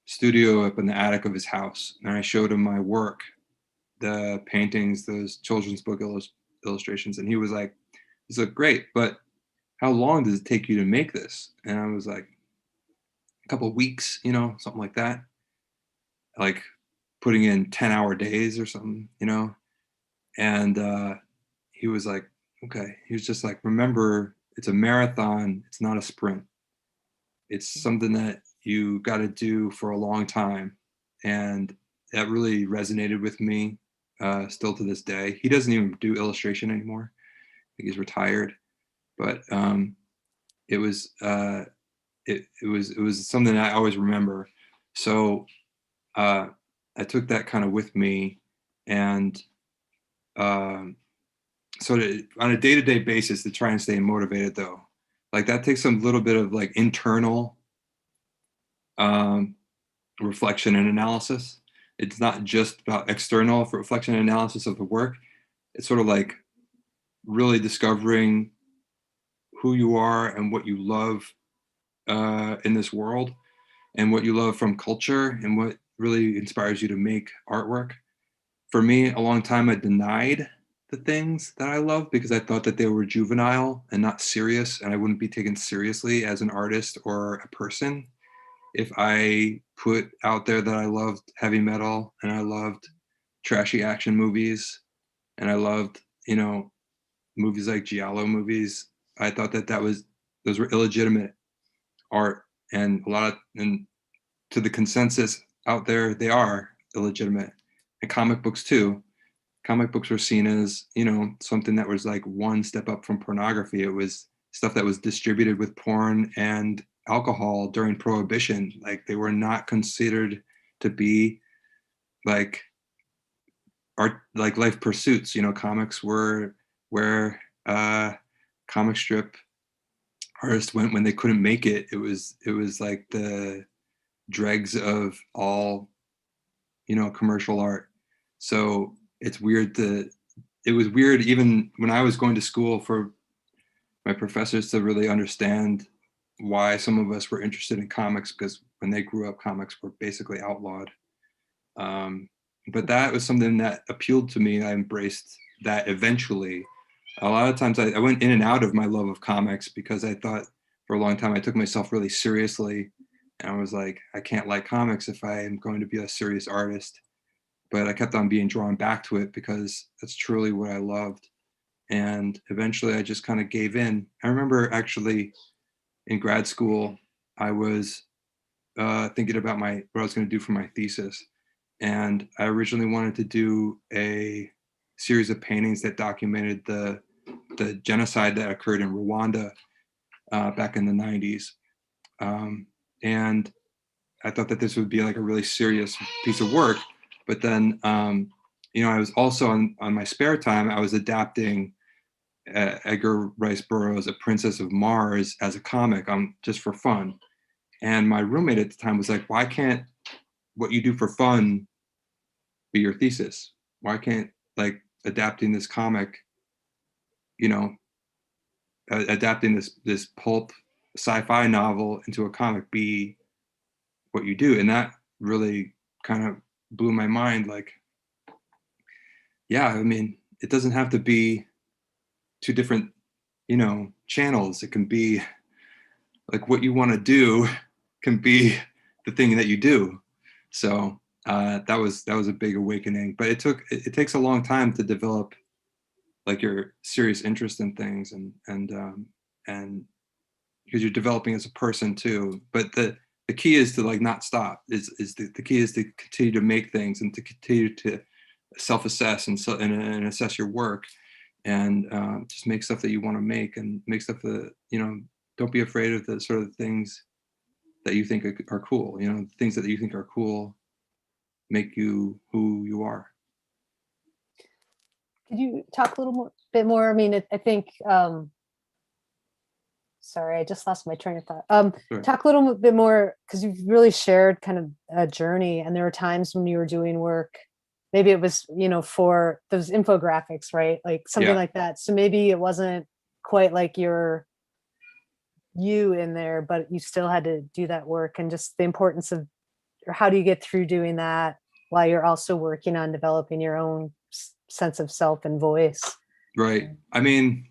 studio up in the attic of his house. And I showed him my work, the paintings, those children's book illustrations. And he's like, great, but how long does it take you to make this? And I was like, a couple of weeks, something like that. Like putting in 10-hour days or something, And he was like, okay. He was just like, remember, it's a marathon. It's not a sprint. It's something that you got to do for a long time. And that really resonated with me, still to this day. He doesn't even do illustration anymore. I think he's retired, but it was something I always remember. So I took that kind of with me, and so on a day-to-day basis to try and stay motivated, though, like that takes some little bit of like internal reflection and analysis. It's not just about external reflection and analysis of the work. It's sort of like really discovering who you are and what you love in this world, and what you love from culture, and what really inspires you to make artwork. For me, a long time I denied the things that I love because I thought that they were juvenile and not serious, and I wouldn't be taken seriously as an artist or a person if I put out there that I loved heavy metal, and I loved trashy action movies, and I loved, movies like giallo movies. I thought that those were illegitimate art, and to the consensus out there, they are illegitimate. And comic books too. Comic books were seen as, something that was like one step up from pornography. It was stuff that was distributed with porn and alcohol during Prohibition. Like they were not considered to be like art, like life pursuits. Comics were where comic strip artists went when they couldn't make it. It was like the dregs of all, commercial art. So it was weird even when I was going to school for my professors to really understand why some of us were interested in comics, because when they grew up, comics were basically outlawed. But that was something that appealed to me. I embraced that eventually. A lot of times I went in and out of my love of comics because I thought for a long time I took myself really seriously. And I was like, I can't like comics if I am going to be a serious artist. But I kept on being drawn back to it because that's truly what I loved. And eventually I just kind of gave in. I remember actually in grad school, I was thinking about what I was going to do for my thesis. And I originally wanted to do a series of paintings that documented the genocide that occurred in Rwanda back in the 90s. And I thought that this would be like a really serious piece of work. But then I was also on my spare time, I was adapting Edgar Rice Burroughs' A Princess of Mars as a comic just for fun. And my roommate at the time was like, why can't what you do for fun be your thesis? Why can't like adapting this comic, you know, adapting this pulp sci-fi novel into a comic be what you do? And that really kind of blew my mind. Like, yeah, I mean, it doesn't have to be two different, channels. It can be like what you want to do can be the thing that you do. So that was a big awakening. But it takes a long time to develop like your serious interest in things, and because you're developing as a person too. But the key is to like not stop. Is the key is to continue to make things and to continue to self-assess and assess your work, and just make stuff that you want to make, and make stuff that don't be afraid of the sort of things that you think are cool. Things that you think are cool make you who you are.
Could you talk a bit more? I mean, I think, sorry, I just lost my train of thought.
Sure.
Talk a little bit more, because you've really shared kind of a journey, and there were times when you were doing work, maybe it was, for those infographics, right? Like something like that. So maybe it wasn't quite like you in there, but you still had to do that work, and just the importance of, or how do you get through doing that while you're also working on developing your own sense of self and voice?
Right. I mean,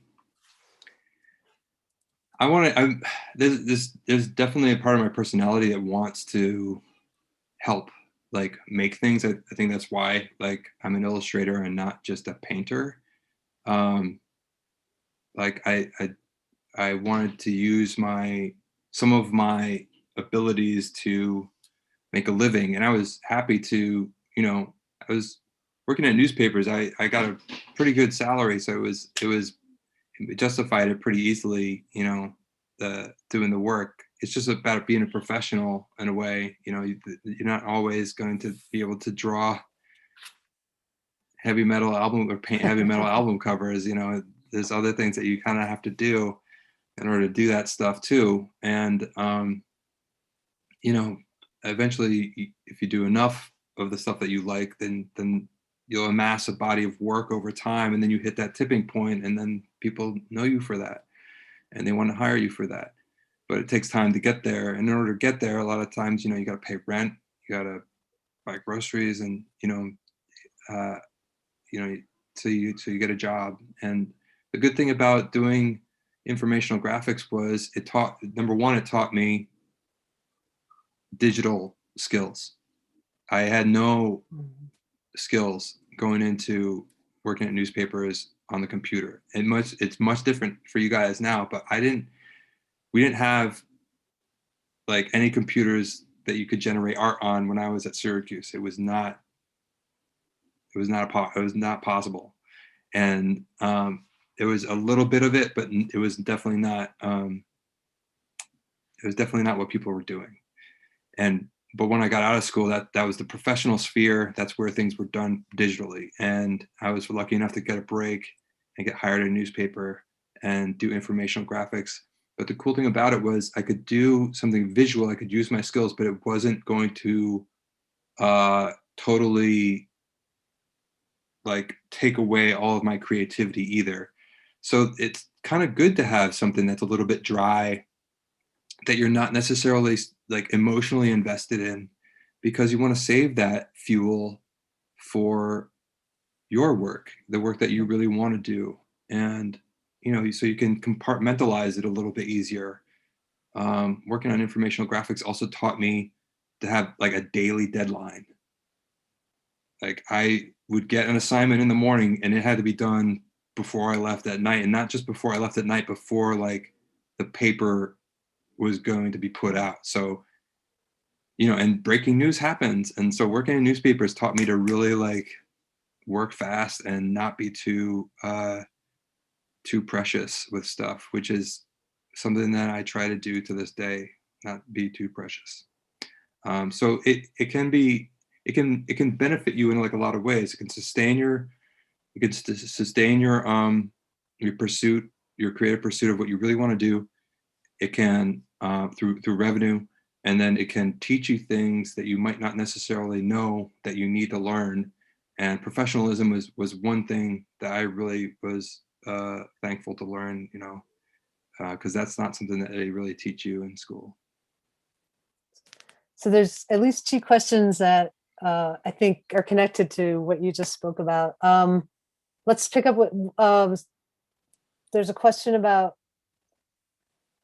there's definitely a part of my personality that wants to help like make things. I think that's why like I'm an illustrator and not just a painter. Like I wanted to use some of my abilities to make a living, and I was happy to, I was working at newspapers. I got a pretty good salary, so it justified it pretty easily, doing the work. It's just about being a professional in a way. You're not always going to be able to draw heavy metal album or paint heavy metal album covers. There's other things that you kind of have to do in order to do that stuff too. And eventually, if you do enough of the stuff that you like, then you'll amass a body of work over time, and then you hit that tipping point, and then people know you for that, and they want to hire you for that. But it takes time to get there, and in order to get there, a lot of times, you got to pay rent, you got to buy groceries, and so you get a job. And the good thing about doing informational graphics was it taught me digital skills. I had no skills going into working at newspapers on the computer. It's much different for you guys now, but we didn't have like any computers that you could generate art on when I was at Syracuse. It was not possible. And it was a little bit of it, but it was definitely not what people were doing. But when I got out of school, that was the professional sphere. That's where things were done digitally. And I was lucky enough to get a break and get hired at a newspaper and do informational graphics. But the cool thing about it was I could do something visual. I could use my skills, but it wasn't going to totally like take away all of my creativity either. So it's kind of good to have something that's a little bit dry, that you're not necessarily like emotionally invested in, because you want to save that fuel for your work, the work that you really want to do. And, so you can compartmentalize it a little bit easier. Working on informational graphics also taught me to have like a daily deadline. Like I would get an assignment in the morning and it had to be done before I left at night, and not just before I left at night, before like the paper was going to be put out. So, and breaking news happens. And so working in newspapers taught me to really like work fast and not be too precious with stuff, which is something that I try to do to this day, not be too precious. So it can be, it can benefit you in like a lot of ways. It can sustain your pursuit, your creative pursuit of what you really want to do. It can through revenue, and then it can teach you things that you might not necessarily know that you need to learn. And professionalism was one thing that I really was thankful to learn, because that's not something that they really teach you in school.
So there's at least two questions that I think are connected to what you just spoke about. Let's pick up what there's a question about.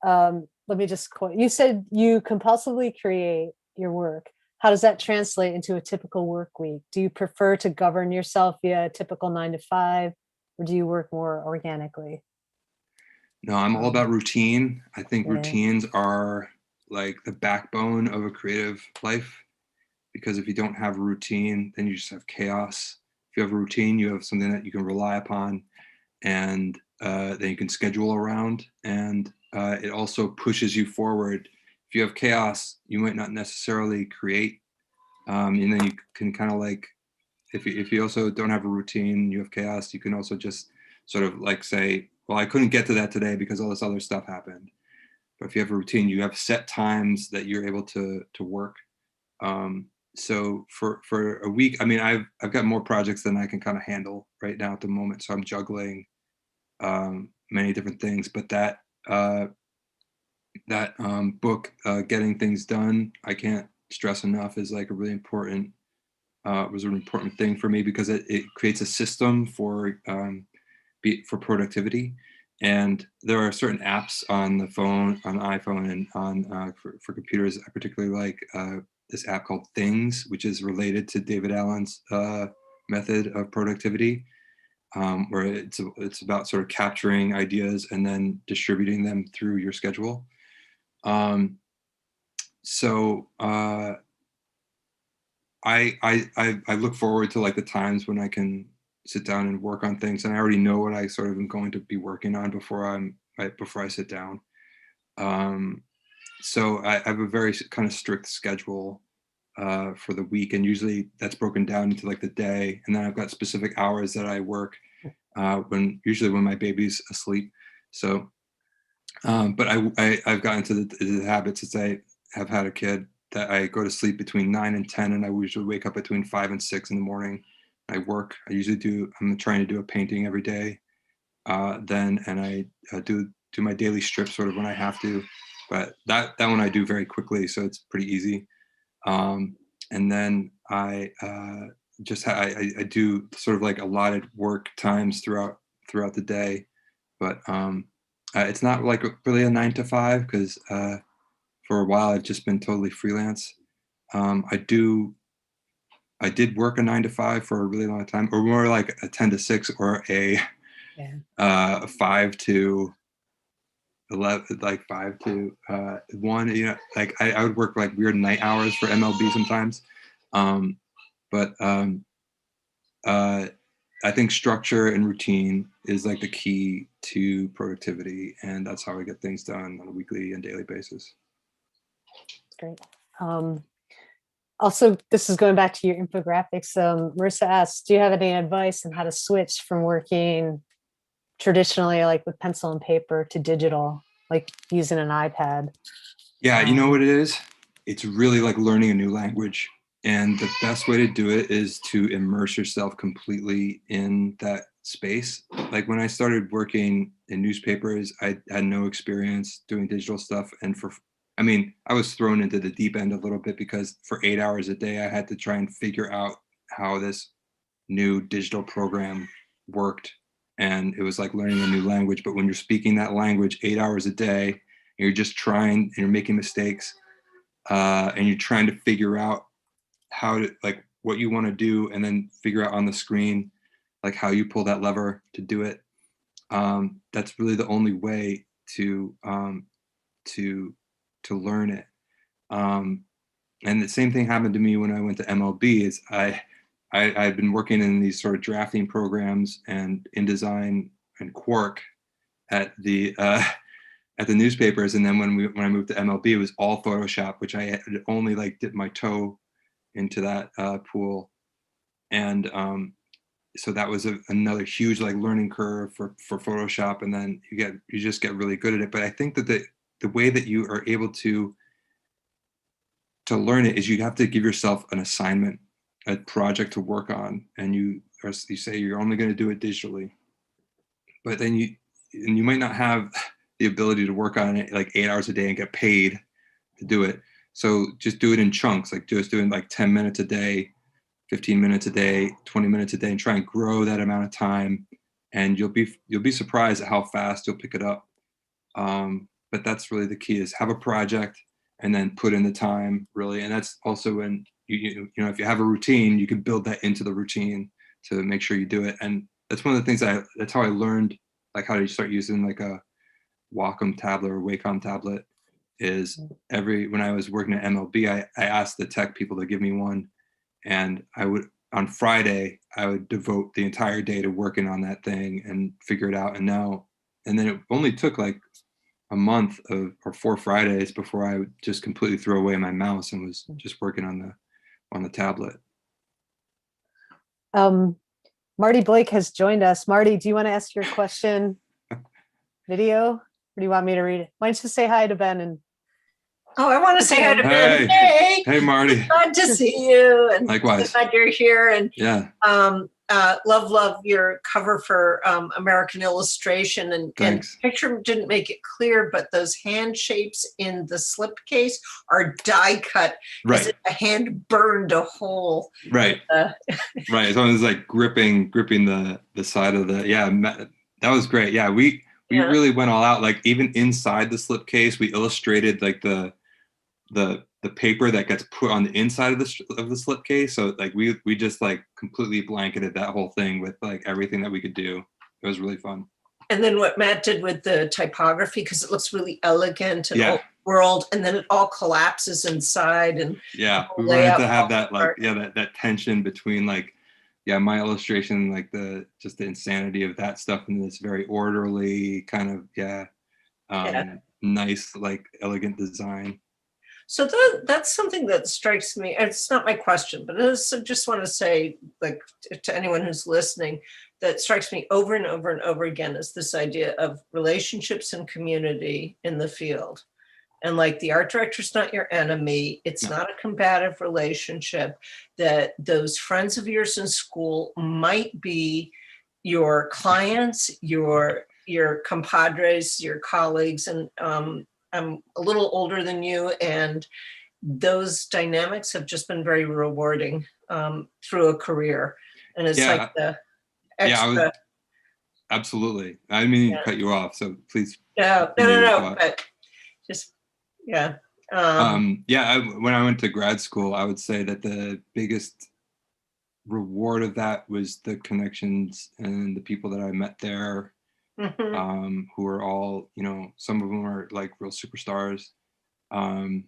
Let me just quote. You said you compulsively create your work. How does that translate into a typical work week? Do you prefer to govern yourself via a typical 9 to 5, or do you work more organically?
No, I'm all about routine. I think
Yeah.
routines are like the backbone of a creative life, because if you don't have a routine, then you just have chaos. If you have a routine, you have something that you can rely upon, and then you can schedule around, and it also pushes you forward. If you have chaos, you might not necessarily create, and then you can kind of like, if you also don't have a routine, you have chaos, you can also just sort of like say, well, I couldn't get to that today because all this other stuff happened. But if you have a routine, you have set times that you're able to work. So for a week, I mean, I've got more projects than I can kind of handle right now at the moment. So I'm juggling many different things. But that book, Getting Things Done, I can't stress enough, is like a really important was an important thing for me, because it creates a system for productivity. And there are certain apps on the phone, on the iPhone, and on for computers. I particularly like this app called Things, which is related to David Allen's method of productivity, where it's about sort of capturing ideas and then distributing them through your schedule. So I look forward to like the times when I can sit down and work on things, and I already know what I sort of am going to be working on before I sit down. So I have a very kind of strict schedule for the week, and usually that's broken down into like the day, and then I've got specific hours that I work usually when my baby's asleep. So, but I've gotten to the habit since I have had a kid, that I go to sleep between 9 and 10, and I usually wake up between 5 and 6 in the morning. I work. I'm trying to do a painting every day. Then, and I do my daily strips sort of when I have to, but that one I do very quickly, so it's pretty easy. And then I do sort of like allotted work times throughout the day, but it's not like really a 9 to 5, because for a while I've just been totally freelance. I did work a 9 to 5 for a really long time, or more like a 10 to 6, or a 5 to 11, like 5 to 1. Like I would work like weird night hours for MLB sometimes. But I think structure and routine is like the key to productivity, and that's how I get things done on a weekly and daily basis.
Great. Also, this is going back to your infographics. Marissa asks, do you have any advice on how to switch from working traditionally, like with pencil and paper, to digital, like using an iPad?
Yeah, you know what it is? It's really like learning a new language. And the best way to do it is to immerse yourself completely in that space. Like when I started working in newspapers, I had no experience doing digital stuff. And I was thrown into the deep end a little bit, because for 8 hours a day, I had to try and figure out how this new digital program worked. And it was like learning a new language. But when you're speaking that language 8 hours a day, and you're just trying, and you're making mistakes, and you're trying to figure out how to, like, what you want to do, and then figure out on the screen, like how you pull that lever to do it. That's really the only way to learn it. And the same thing happened to me when I went to MLB. Is I'd been working in these sort of drafting programs and InDesign and Quark at the newspapers, and then when I moved to MLB, it was all Photoshop, which I had only like dipped my toe into that pool. And so that was another huge like learning curve for Photoshop. And then you just get really good at it. But I think that the way that you are able to learn it is you have to give yourself an assignment, a project to work on, and you say you're only going to do it digitally. But then you might not have the ability to work on it like 8 hours a day and get paid to do it. So just do it in chunks, like just doing like 10 minutes a day, 15 minutes a day, 20 minutes a day, and try and grow that amount of time. And you'll be surprised at how fast you'll pick it up. But that's really the key, is have a project and then put in the time, really. And that's also when you know, if you have a routine, you can build that into the routine to make sure you do it. And that's one of the things that's how I learned like how to start using like a Wacom tablet or Wacom tablet. Is when I was working at MLB, I asked the tech people to give me one, and on Friday I would devote the entire day to working on that thing and figure it out. And then it only took like a month or 4 Fridays before I would just completely throw away my mouse and was just working on the tablet.
Marty Blake has joined us. Marty, do you want to ask your question video, or do you want me to read it? Why don't you say hi to Ben? And
I want to say hi to Ben.
Hey, Marty.
Glad to see you. And
likewise.
Glad you're here. And
yeah,
love your cover for American Illustration. And the picture didn't make it clear, but those hand shapes in the slipcase are die cut.
Right.
As if a hand burned a hole.
Right. Right. So it was like gripping the side of that was great. Yeah, we really went all out. Like even inside the slipcase, we illustrated like the paper that gets put on the inside of the slipcase. So like we just like completely blanketed that whole thing with like everything that we could do. It was really fun. And
then what Matt did with the typography, because it looks really elegant and old world, and then it all collapses inside. And
we wanted to have that like that tension between like my illustration, like the insanity of that stuff, and this very orderly kind of nice like elegant design.
So that's something that strikes me. It's not my question, but I just want to say, like, to anyone who's listening, that strikes me over and over and over again is this idea of relationships and community in the field. And like the art director's not your enemy. It's not a combative relationship. That those friends of yours in school might be your clients, your compadres, your colleagues, and I'm a little older than you, and those dynamics have just been very rewarding through a career. And it's like the extra.
Absolutely. I didn't mean to cut you off, so please.
No. But just,
when I went to grad school, I would say that the biggest reward of that was the connections and the people that I met there. Mm-hmm. Who are all, some of them are like real superstars. That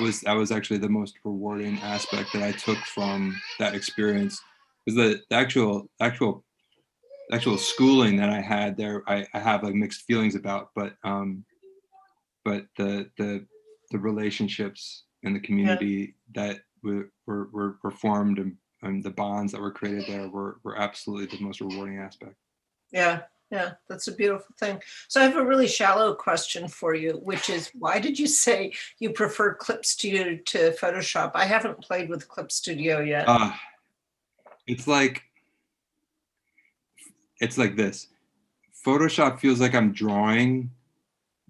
was actually the most rewarding aspect that I took from that experience. Was the actual schooling that I had there, I have like mixed feelings about, but the relationships and the community that were formed and the bonds that were created there were absolutely the most rewarding aspect.
Yeah, that's a beautiful thing. So I have a really shallow question for you, which is, why did you say you prefer Clip Studio to Photoshop? I haven't played with Clip Studio yet.
It's like this. Photoshop feels like I'm drawing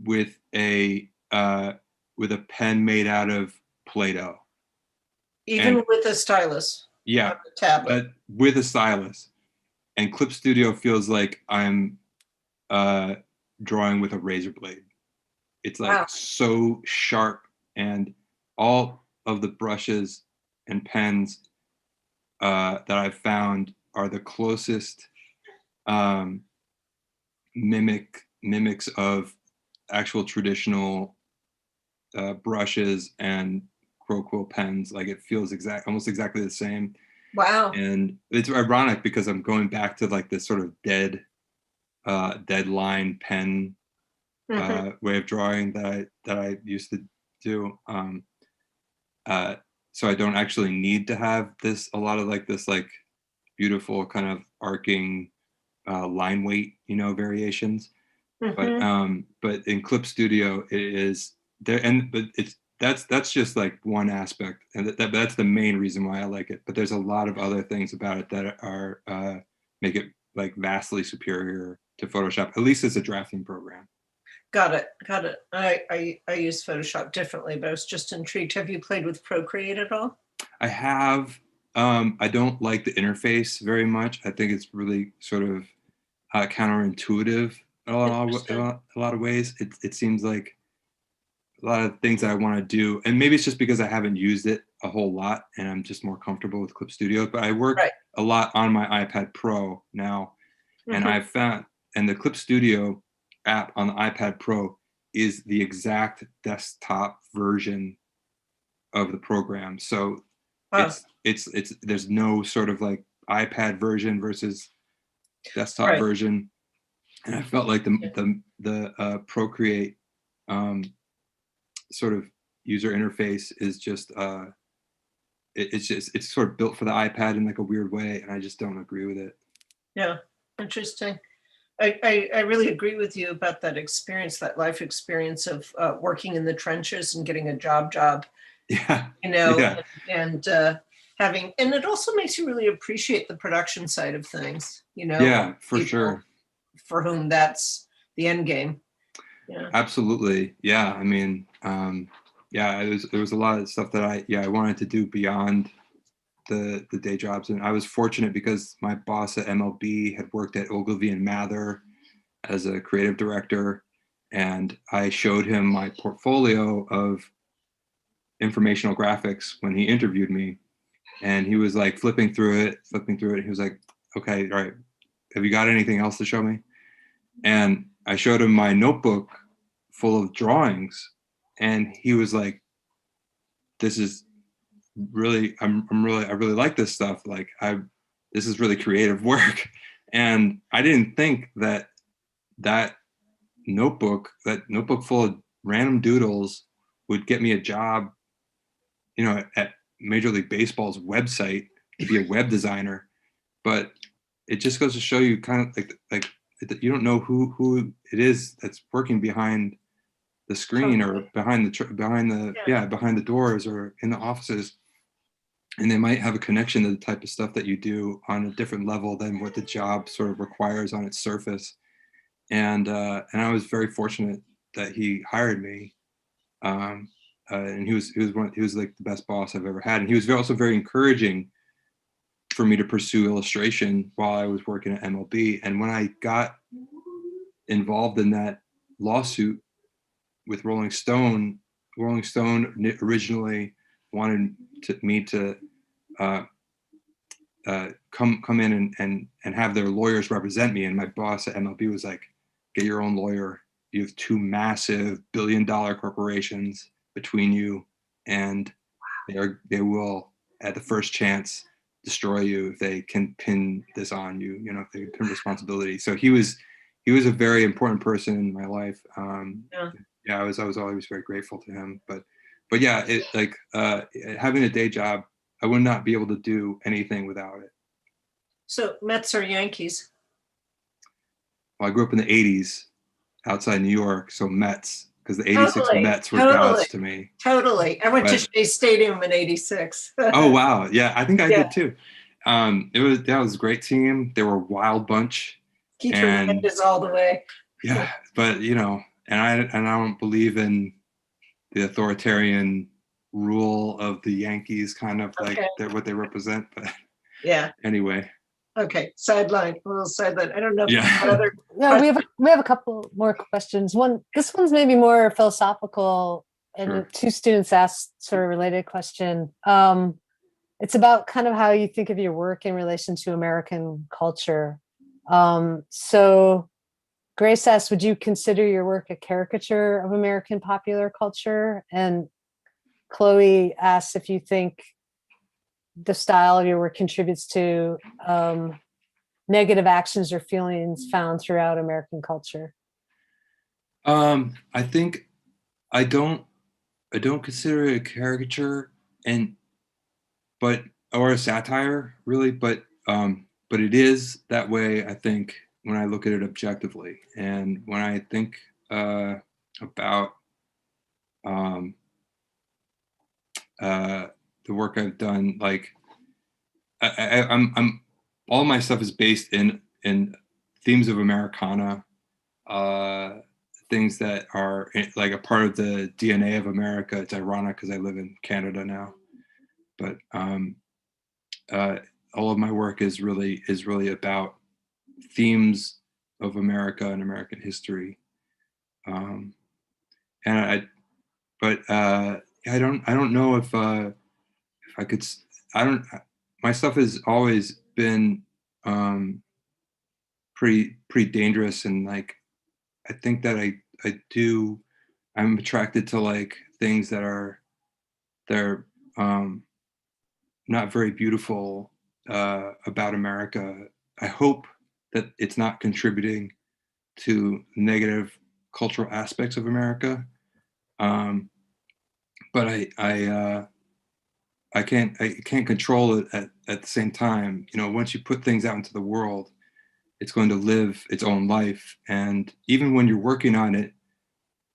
with a pen made out of Play-Doh.
Even with a stylus?
Yeah,
tablet.
With a stylus. And Clip Studio feels like I'm drawing with a razor blade. It's like so sharp, and all of the brushes and pens that I've found are the closest mimics of actual traditional brushes and quill pens. Like it feels almost exactly the same.
Wow.
And it's ironic because I'm going back to like this sort of dead line pen way of drawing that I used to do. so I don't actually need to have a lot of like this like beautiful kind of arcing line weight, variations. But in Clip Studio, it is there, but that's just like one aspect, and that's the main reason why I like it. But there's a lot of other things about it that are make it like vastly superior to Photoshop, at least as a drafting program.
Got it. I use Photoshop differently, but I was just intrigued. Have you played with Procreate at all?
I have. I don't like the interface very much. I think it's really sort of counterintuitive in a lot of ways. It seems like a lot of things that I want to do, and maybe it's just because I haven't used it a whole lot and I'm just more comfortable with Clip Studio, but I work a lot on my iPad Pro now, and I've found, and the Clip Studio app on the iPad Pro is the exact desktop version of the program. So it's there's no sort of like iPad version versus desktop version, and I felt like the Procreate sort of user interface is just it's sort of built for the iPad in like a weird way, and I just don't agree with it.
Yeah, interesting. I really agree with you about that experience, that life experience of working in the trenches and getting a job.
Yeah.
And having, and it also makes you really appreciate the production side of things,
Yeah, for sure.
For whom that's the end game. Yeah.
Absolutely. Yeah. I mean, there was a lot of stuff that I wanted to do beyond the day jobs. And I was fortunate because my boss at MLB had worked at Ogilvy and Mather as a creative director. And I showed him my portfolio of informational graphics when he interviewed me. And he was like flipping through it. He was like, okay, all right, have you got anything else to show me? And I showed him my notebook full of drawings, and he was like, this is really, I really like this stuff. Like this is really creative work. And I didn't think that notebook full of random doodles would get me a job, at Major League Baseball's website to be a web designer. But it just goes to show you kind of like you don't know who it is that's working behind the screen or behind the doors or in the offices, and they might have a connection to the type of stuff that you do on a different level than what the job sort of requires on its surface. And I was very fortunate that he hired me. And he was like the best boss I've ever had. And he was also very encouraging for me to pursue illustration while I was working at MLB. And when I got involved in that lawsuit with Rolling Stone originally wanted me to come in and have their lawyers represent me. And my boss at MLB was like, get your own lawyer. You have two massive billion-dollar corporations between you, and they will, at the first chance, destroy you if they can pin this on you, if they pin responsibility. So he was a very important person in my life. I was always very grateful to him. But yeah, it like having a day job, I would not be able to do anything without it.
So Mets or Yankees?
Well, I grew up in the 80s outside New York, so Mets, because the 86 Mets were gods to me.
Totally. I went to Shea Stadium in 86.
Oh, wow. Yeah, I think I did too. That was a great team. They were a wild bunch.
Keith Hernandez all the way.
Yeah, but and I don't believe in the authoritarian rule of the Yankees, kind of like what they represent. But
yeah.
Anyway.
Okay, sideline. A little sideline. I don't know.
No, we have a couple more questions. This one's maybe more philosophical, and sure. Two students asked sort of related question. It's about kind of how you think of your work in relation to American culture. So Grace asks, would you consider your work a caricature of American popular culture? And Chloe asks if you think the style of your work contributes to negative actions or feelings found throughout American culture.
I think I don't consider it a caricature, and but or a satire really, but it is that way, I think, when I look at it objectively. And when I think about the work I've done, like I'm all my stuff is based in themes of Americana, things that are like a part of the DNA of America. It's ironic because I live in Canada now, but all of my work is really about themes of America and American history. And I don't know if I could. I don't. My stuff has always been pretty dangerous, and like I think that I do. I'm attracted to like things that are they're not very beautiful about America. I hope that it's not contributing to negative cultural aspects of America. But I can't control it at the same time. You know, once you put things out into the world, it's going to live its own life. And even when you're working on it,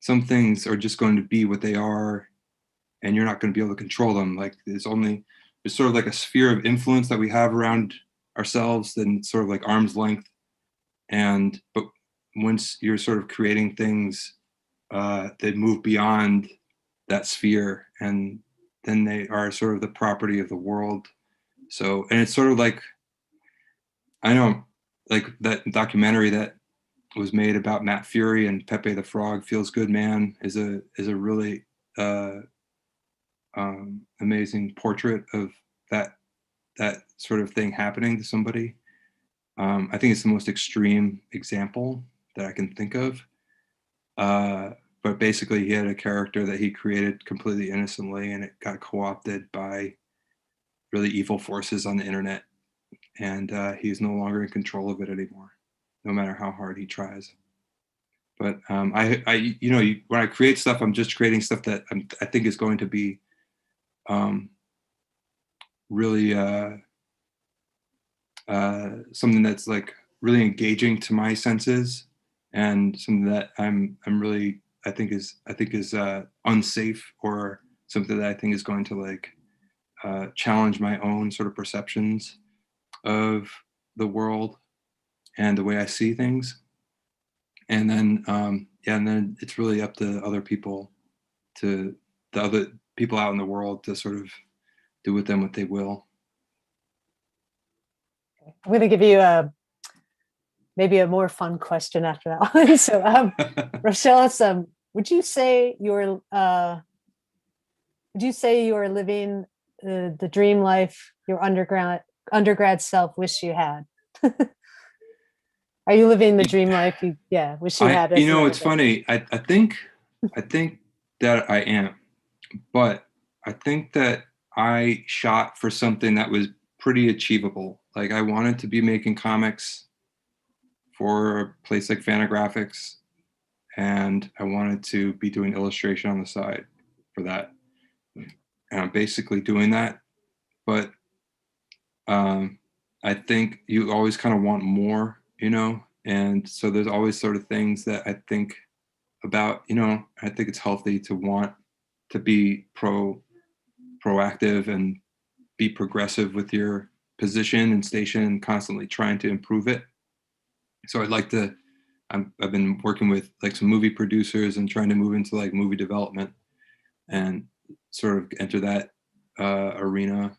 some things are just going to be what they are, and you're not going to be able to control them. Like there's sort of like a sphere of influence that we have around ourselves, then it's sort of like arm's length. But once you're sort of creating things that move beyond that sphere, and then they are sort of the property of the world. So, and it's sort of like, I know, like that documentary that was made about Matt Fury and Pepe the Frog, Feels Good Man, is a really amazing portrait of that sort of thing happening to somebody. I think it's the most extreme example that I can think of. But basically, he had a character that he created completely innocently, and it got co-opted by really evil forces on the internet. And he's no longer in control of it anymore, no matter how hard he tries. But you know, when I create stuff, I'm just creating stuff that I think is going to be really something that's like really engaging to my senses, and something that I'm really I think is unsafe, or something that I think is going to like challenge my own sort of perceptions of the world and the way I see things. And then and then it's really up to other people, to the other people out in the world, to sort of do with them what they will.
I'm going to give you maybe a more fun question after that one. So, Rochelle, would you say you're living the dream life your undergrad self wish you had? Are you living the dream life you wish you had?
You know, it's funny. I think that I am, but I think that I shot for something that was pretty achievable. Like I wanted to be making comics for a place like Fantagraphics, and I wanted to be doing illustration on the side for that. And I'm basically doing that, but I think you always kind of want more, you know? And so there's always sort of things that I think about, you know. I think it's healthy to want to be proactive and be progressive with your position and station, and constantly trying to improve it. So I've been working with like some movie producers and trying to move into like movie development and sort of enter that arena.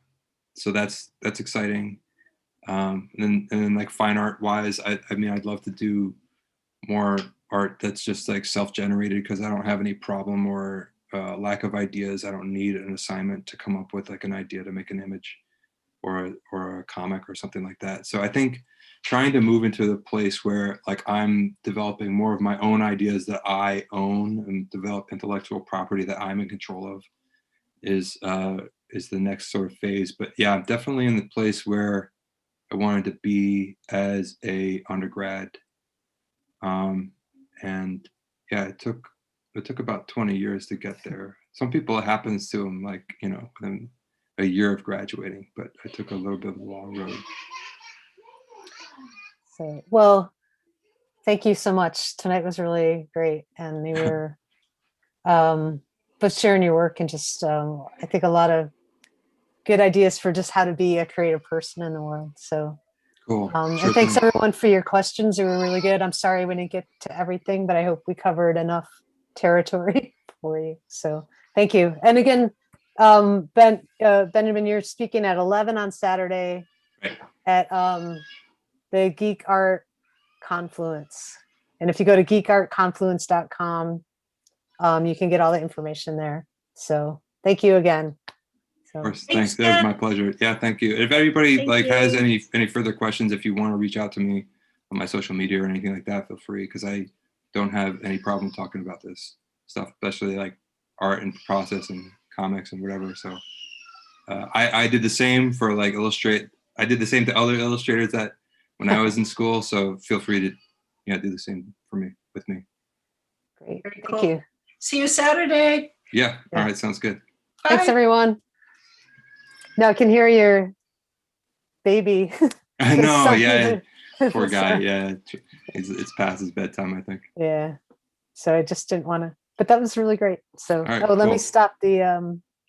So that's exciting. And then like fine art wise, I mean, I'd love to do more art that's just like self-generated, because I don't have any problem or lack of ideas. I don't need an assignment to come up with like an idea to make an image or a comic or something like that. So I think trying to move into the place where like I'm developing more of my own ideas that I own, and develop intellectual property that I'm in control of, is the next sort of phase. But yeah, I'm definitely in the place where I wanted to be as a undergrad. And yeah, it took about 20 years to get there. Some people, it happens to them like, you know, within a year of graduating, but I took a little bit of a long road.
So, well, thank you so much. Tonight was really great. And you were both sharing your work and just, I think, a lot of good ideas for just how to be a creative person in the world. So
Cool.
and thanks everyone for your questions. They were really good. I'm sorry we didn't get to everything, but I hope we covered enough territory for you. So thank you. And again, Benjamin, you're speaking at 11 on Saturday
Right.
at the Geek Art Confluence. And if you go to geekartconfluence.com, you can get all the information there. So thank you again. So,
of course, thanks. That was my pleasure. Yeah, thank you. If anybody has any further questions, if you want to reach out to me on my social media or anything like that, feel free, because I don't have any problem talking about this stuff, especially like art and process and comics and whatever. So I did the same for like I did the same to other illustrators that when I was in school. So feel free to do the same for me with me.
Great.
Very
Thank
cool.
you.
See you Saturday.
Yeah. All right. Sounds good.
Thanks,
Bye.
everyone. Now I can hear your baby.
I know.
Sorry.
Yeah. Poor guy.
Sorry.
Yeah. It's past his bedtime, I think.
Yeah. So I just didn't want to, but that was really great. So
All right,
let me
cool.
stop the